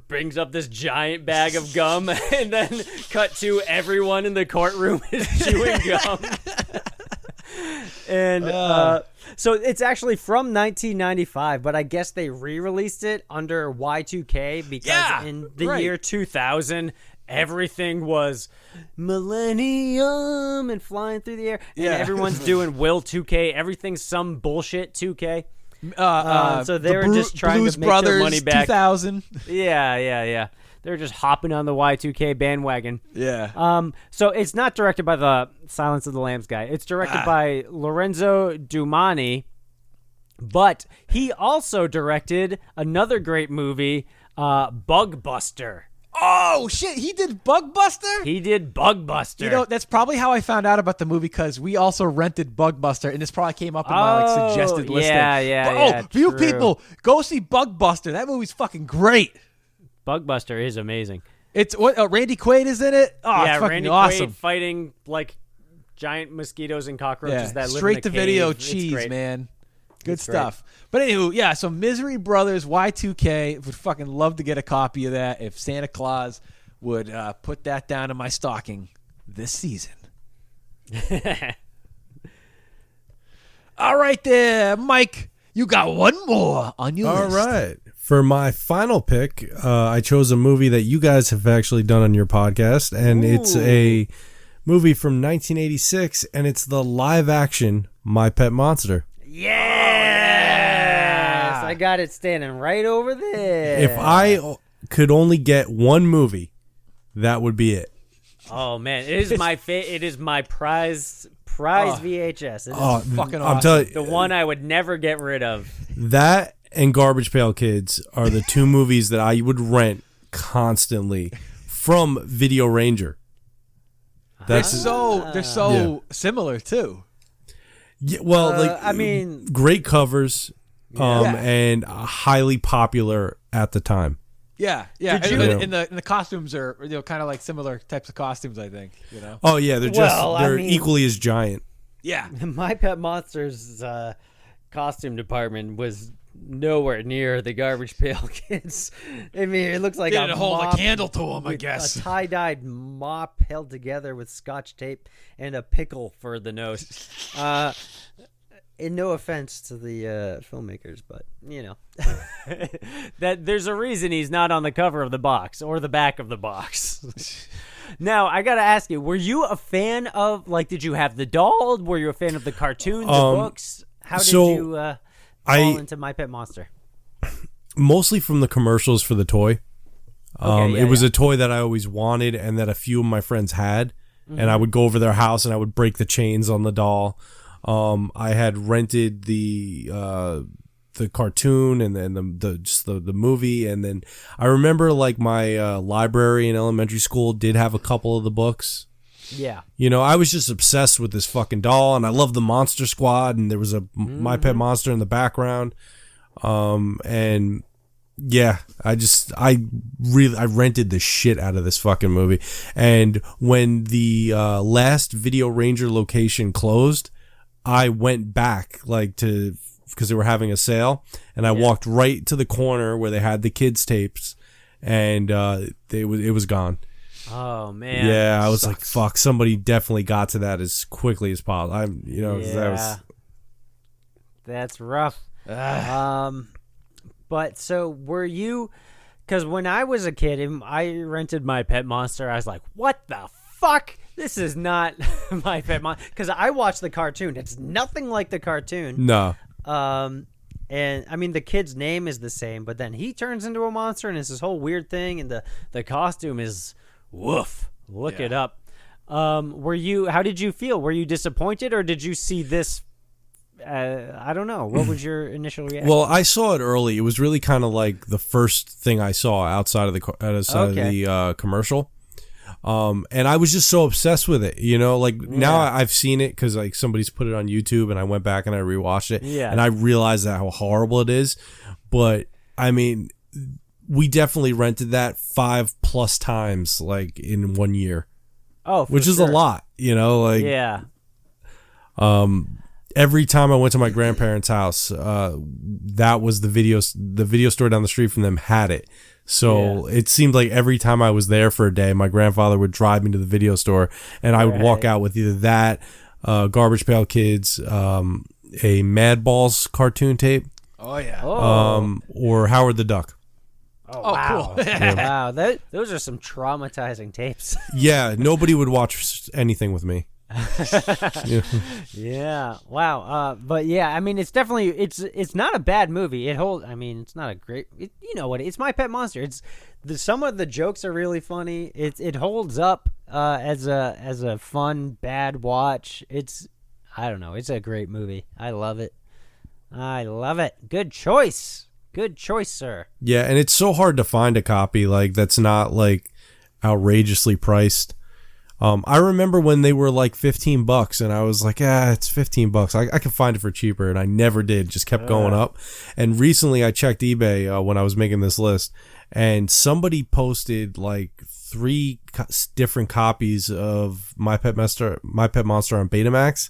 brings up this giant bag of gum, and then cut to everyone in the courtroom is chewing gum. And so it's actually from 1995, but I guess they re-released it under Y2K because in the year 2000, everything was millennium and flying through the air, and everyone's doing Will 2K. Everything's some bullshit 2K. So they were just trying Blues to make Brothers their money back. 2000. Yeah. They're just hopping on the Y2K bandwagon. Yeah. So it's not directed by the Silence of the Lambs guy. It's directed by Lorenzo Dumani, but he also directed another great movie, Bug Buster. Oh shit! He did Bug Buster. He did Bug Buster. You know, that's probably how I found out about the movie because we also rented Bug Buster, and this probably came up in my suggested listing. True. People, go see Bug Buster. That movie's fucking great. Bug Buster is amazing. It's what Randy Quaid is in it. Oh, it's fucking Randy awesome. Quaid fighting like giant mosquitoes and cockroaches that live straight in to a cave. video It's cheese, great. man. Good It's stuff. But anywho, so Misery Brothers Y2K, would fucking love to get a copy of that if Santa Claus would put that down in my stocking this season. All right there, Mike. You got one more on your list. All right. For my final pick, I chose a movie that you guys have actually done on your podcast, and it's a movie from 1986, and it's the live-action My Pet Monster. Yes! I got it standing right over there. If I could only get one movie, that would be it. Oh man, it is my it is my prize VHS. It is fucking I'm awesome. telling you, the one I would never get rid of. that and Garbage Pail Kids are the two movies that I would rent constantly from Video Ranger. They're so similar too. Yeah, well, I mean, great covers, and highly popular at the time. Yeah. Did And, you- and the costumes are kind of like similar types of costumes, I think. You know. Oh yeah, they're Well, equally as giant. Yeah. My Pet Monster's costume department was nowhere near the Garbage Pail Kids. I mean, it looks like Didn't a hold a mop candle to 'em, I with guess. A tie-dyed mop held together with Scotch tape and a pickle for the nose. And no offense to the filmmakers, but you know that there's a reason he's not on the cover of the box or the back of the box. Now, I gotta ask you: were you a fan of did you have the doll? Were you a fan of the cartoons, the books? How did you fall into My Pet Monster? Mostly from the commercials for the toy. It was yeah. a toy that I always wanted, and that a few of my friends had, and I would go over their house and I would break the chains on the doll. I had rented the cartoon and then the movie, and then I remember my library in elementary school did have a couple of the books. Yeah, You know, I was just obsessed with this fucking doll, and I loved the Monster Squad, and there was a My Pet Monster in the background. And yeah, I rented the shit out of this fucking movie. And when the last Video Ranger location closed, I went back because they were having a sale, and I walked right to the corner where they had the kids tapes, and it was gone. Oh man. Yeah, I was like, fuck, somebody definitely got to that as quickly as possible. That's rough. But so were you? Because when I was a kid and I rented My Pet Monster, I was like, what the fuck? This is not My Pet Monster. Because I watched the cartoon. It's nothing like the cartoon. No. And I mean, the kid's name is the same, but then he turns into a monster, and it's this whole weird thing, and the costume is woof. Look it up. How did you feel? Were you disappointed, or did you see this? I don't know. What was your initial reaction? Well, I saw it early. It was really kind of like the first thing I saw outside of the commercial. And I was just so obsessed with it, now I've seen it because somebody's put it on YouTube, and I went back and I rewatched it, and I realized how horrible it is. But I mean, we definitely rented that 5+ times, in 1 year. Oh, which is a lot, yeah. every time I went to my grandparents' house, that was the video store down the street from them had it. So it seemed like every time I was there for a day, my grandfather would drive me to the video store, and I would walk out with either that, Garbage Pail Kids, a Mad Balls cartoon tape. Oh yeah. Or Howard the Duck. Oh, wow. Cool. Wow, those are some traumatizing tapes. Yeah, nobody would watch anything with me. Yeah. Wow. But yeah, I mean, it's definitely it's not a bad movie. I mean, it's not a great. You know what? It's My Pet Monster. Some of the jokes are really funny. It holds up as a fun bad watch. I don't know. It's a great movie. I love it. Good choice. Good choice, sir. Yeah, and it's so hard to find a copy like that's not like outrageously priced. I remember when they were like $15 and I was like, it's $15. I can find it for cheaper, and I never did. Just kept going up. And recently I checked eBay when I was making this list, and somebody posted like 3 different copies of My Pet Monster on Betamax,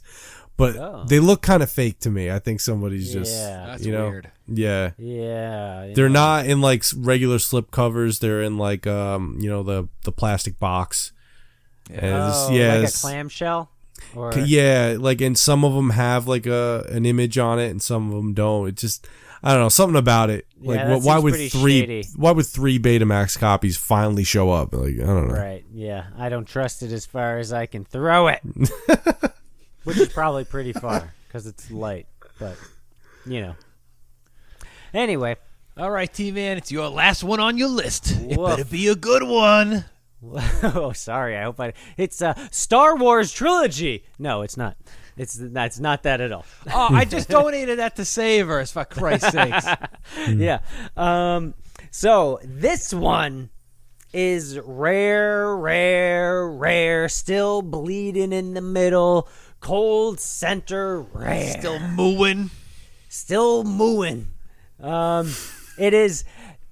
but they look kind of fake to me. I think somebody's just, that's weird. Yeah. Yeah. They're not in like regular slip covers. They're in like, the plastic box. Like a clamshell? Or... Yeah, like, and some of them have like an image on it, and some of them don't. It just, I don't know, something about it. Like, why would three Betamax copies finally show up? Like, I don't know. Right? Yeah, I don't trust it as far as I can throw it, which is probably pretty far because it's light. But anyway. All right, T-Man, it's your last one on your list. It better be a good one. Oh, sorry. I hope it's a Star Wars trilogy. No, it's not. It's not that at all. Oh, I just donated that to Savers, for Christ's sakes. Yeah. So this one is rare, still bleeding in the middle, cold center, rare. Still mooing. It is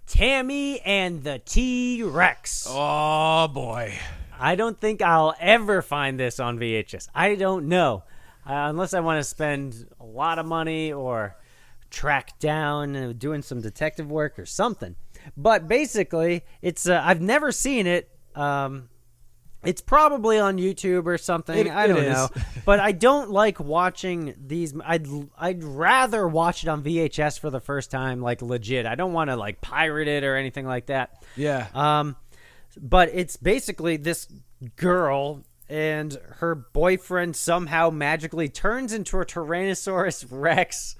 Tammy and the T-Rex. Oh, boy. I don't think I'll ever find this on VHS. I don't know. Unless I want to spend a lot of money or track down doing some detective work or something. But basically, it's I've never seen it. It's probably on YouTube or something. I don't know. But I don't like watching these. I'd rather watch it on VHS for the first time, like legit. I don't want to like pirate it or anything like that. Yeah. But it's basically this girl and her boyfriend somehow magically turns into a Tyrannosaurus Rex.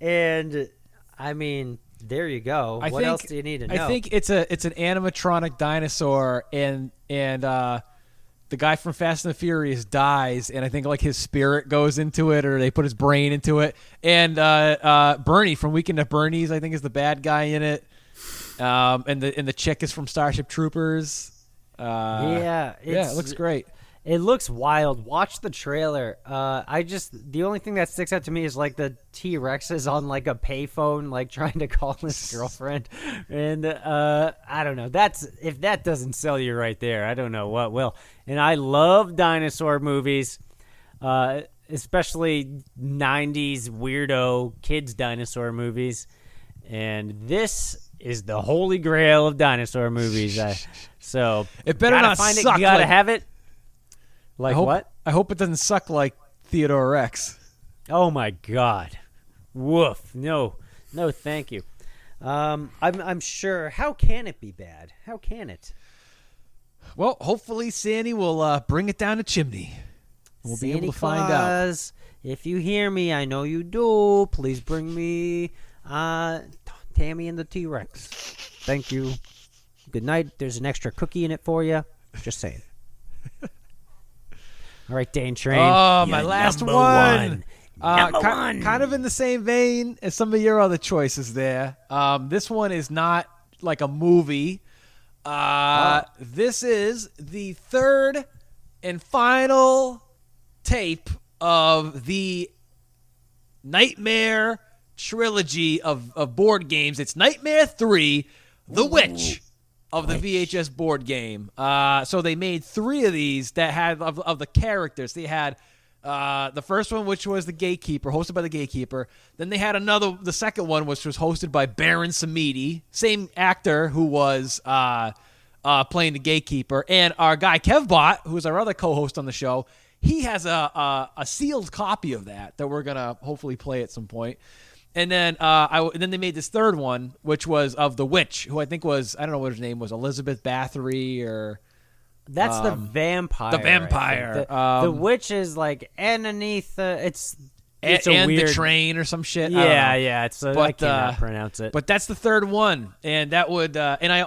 And I mean, there you go. What else do you need to know? I think it's an animatronic dinosaur, and the guy from Fast and the Furious dies, and I think like his spirit goes into it, or they put his brain into it. And Bernie from Weekend at Bernie's, I think, is the bad guy in it. And the chick is from Starship Troopers. It looks great. It looks wild. Watch the trailer. The only thing that sticks out to me is like the T-Rex is on like a payphone, like trying to call his girlfriend. And I don't know. If that doesn't sell you right there, I don't know what will. And I love dinosaur movies, especially 90s weirdo kids dinosaur movies. And this is the holy grail of dinosaur movies. So it better not find suck. You gotta have it. What? I hope it doesn't suck like Theodore Rex. Oh my God! Woof! No, thank you. I'm sure. How can it be bad? How can it? Well, hopefully Sandy will bring it down the chimney. We'll be able to find out. If you hear me, I know you do. Please bring me Tammy and the T-Rex. Thank you. Good night. There's an extra cookie in it for you. Just saying. All right, Dane Train. Oh, my last one. Number one. Kind of in the same vein as some of your other choices there. This one is not like a movie. This is the third and final tape of the Nightmare trilogy of board games. It's Nightmare 3, The Witch. Of the VHS board game. So they made 3 of these that had, of the characters. They had The first one, which was The Gatekeeper, hosted by The Gatekeeper. Then they had the second one, which was hosted by Baron Samedi, same actor who was playing The Gatekeeper. And our guy Kevbot, who is our other co-host on the show, he has a sealed copy of that we're going to hopefully play at some point. And then then they made this third one, which was of The Witch, who I think was, I don't know what her name was, Elizabeth Bathory or... That's the vampire. The vampire. The witch is like underneath. It's a and weird... the train or some shit. Yeah. I cannot pronounce it. But that's the third one, and that would.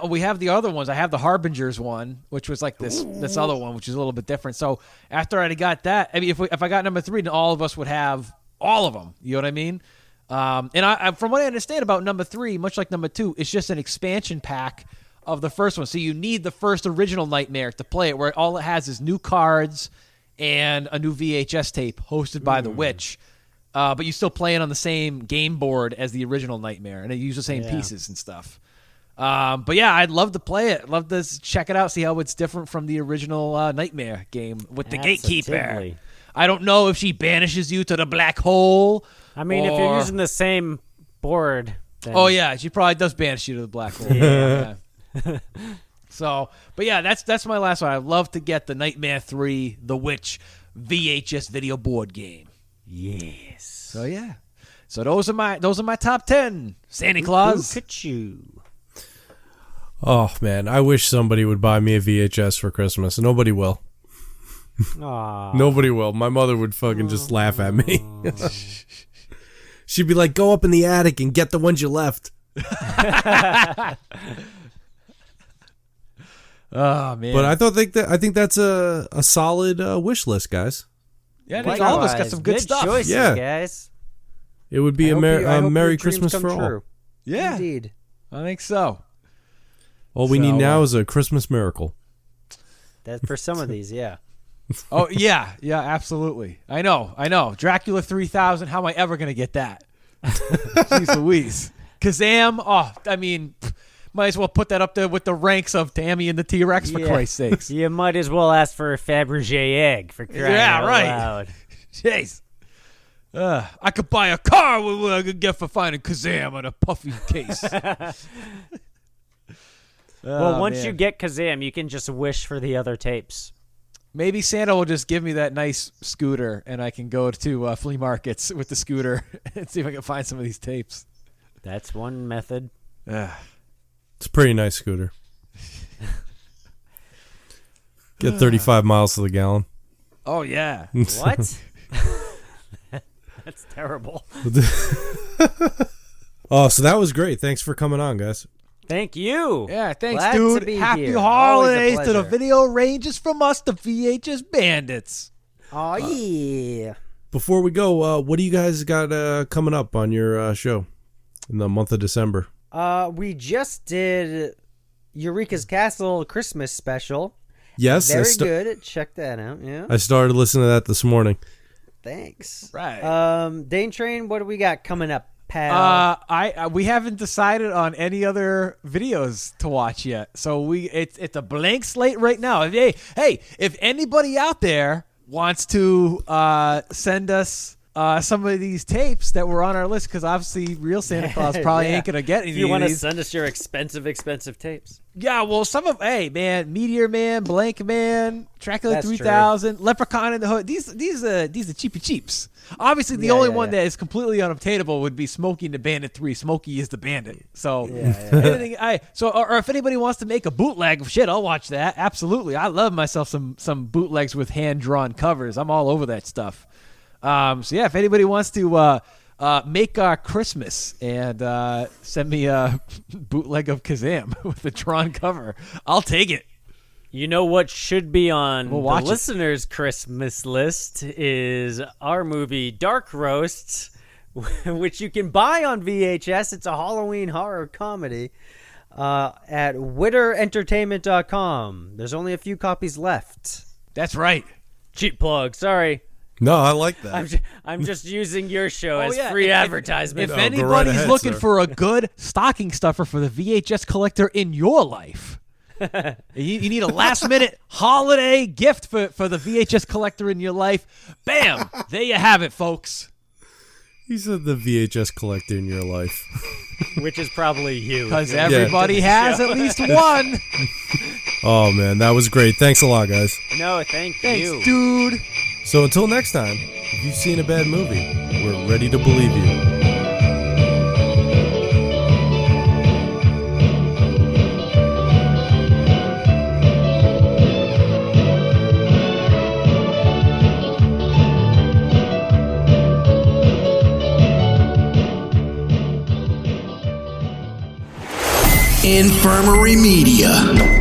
We have the other ones. I have the Harbingers one, which was like this other one, which is a little bit different. So after I got that, I mean, if I got number 3, then all of us would have all of them. You know what I mean? And I from what I understand about number 3, much like number 2, it's just an expansion pack of the first one. So you need the first original Nightmare to play it, where all it has is new cards and a new VHS tape hosted by The Witch. But you still play it on the same game board as the original Nightmare, and they use the same pieces and stuff. But yeah, I'd love to play it. Love to check it out, see how it's different from the original Nightmare game with the Gatekeeper. I don't know if she banishes you to the black hole. I mean, if you're using the same board. Then... Oh yeah, she probably does banish you to the black hole. Yeah. So, but yeah, that's my last one. I'd love to get the Nightmare 3 The Witch VHS video board game. Yes. So yeah. So those are my top 10. Santa Claus. Look at you. Oh man, I wish somebody would buy me a VHS for Christmas. Nobody will. Aww. Nobody will. My mother would fucking just laugh at me. She'd be like, "Go up in the attic and get the ones you left." Oh man! But I think that's a solid wish list, guys. Yeah, I think all of us got some good stuff. Choices, yeah, guys. It would be a Merry Christmas for true. all. Yeah, indeed. I think so. All we need now is a Christmas miracle. That for some of these, yeah. Oh yeah, absolutely. I know. Dracula 3000. How am I ever gonna get that? Jeez Louise. Kazam. Oh, I mean. Might as well put that up there with the ranks of Tammy and the T-Rex, for Christ's sakes. You might as well ask for a Fabergé egg, for crying out loud. Jeez. I could buy a car with what I could get for finding Kazam on a puffy case. Well, once you get Kazam, you can just wish for the other tapes. Maybe Santa will just give me that nice scooter, and I can go to flea markets with the scooter and see if I can find some of these tapes. That's one method. It's a pretty nice scooter. Get 35 miles to the gallon. Oh, yeah. What? That's terrible. Oh, so that was great. Thanks for coming on, guys. Thank you. Yeah, thanks, Glad dude. to be Happy here. holidays Always to a the pleasure. Video Rangers from us, the VHS Bandits. Oh, yeah. Before we go, what do you guys got coming up on your show in the month of December? We just did Eureka's Castle Christmas special. Yes. Very good. Check that out. Yeah. I started listening to that this morning. Thanks. Right. Dane Train, what do we got coming up, pal? We haven't decided on any other videos to watch yet, so it's a blank slate right now. Hey, if anybody out there wants to send us some of these tapes that were on our list, because obviously real Santa Claus probably ain't gonna get any if you of want to these. send us your expensive tapes. Yeah, well, man, Meteor Man, Blank Man, Dracula That's 3000, Leprechaun in the Hood. These are cheapy cheaps. Obviously, the only one that is completely unobtainable would be Smokey and the Bandit 3. Smokey is the Bandit. So, anything or if anybody wants to make a bootleg of shit, I'll watch that. Absolutely, I love myself some bootlegs with hand drawn covers. I'm all over that stuff. So yeah, if anybody wants to make our Christmas and send me a bootleg of Kazam with a drawn cover, I'll take it. You know what should be on the watch it. listeners' Christmas list is our movie Dark Roasts, which you can buy on VHS. It's a Halloween horror comedy at witterentertainment.com. There's only a few copies left. That's right. Cheap plug, sorry. No, I like that. I'm just using your show as yeah, free if- advertisement. If go right anybody's ahead, looking sir. for a good stocking stuffer for the VHS collector in your life, You need a last-minute holiday gift for the VHS collector in your life. Bam! There you have it, folks. He said the VHS collector in your life. Which is probably you. Because everybody has at least one. Oh, man, that was great. Thanks a lot, guys. No, thanks, you. Dude. So until next time, if you've seen a bad movie, we're ready to believe you. Infirmary Media.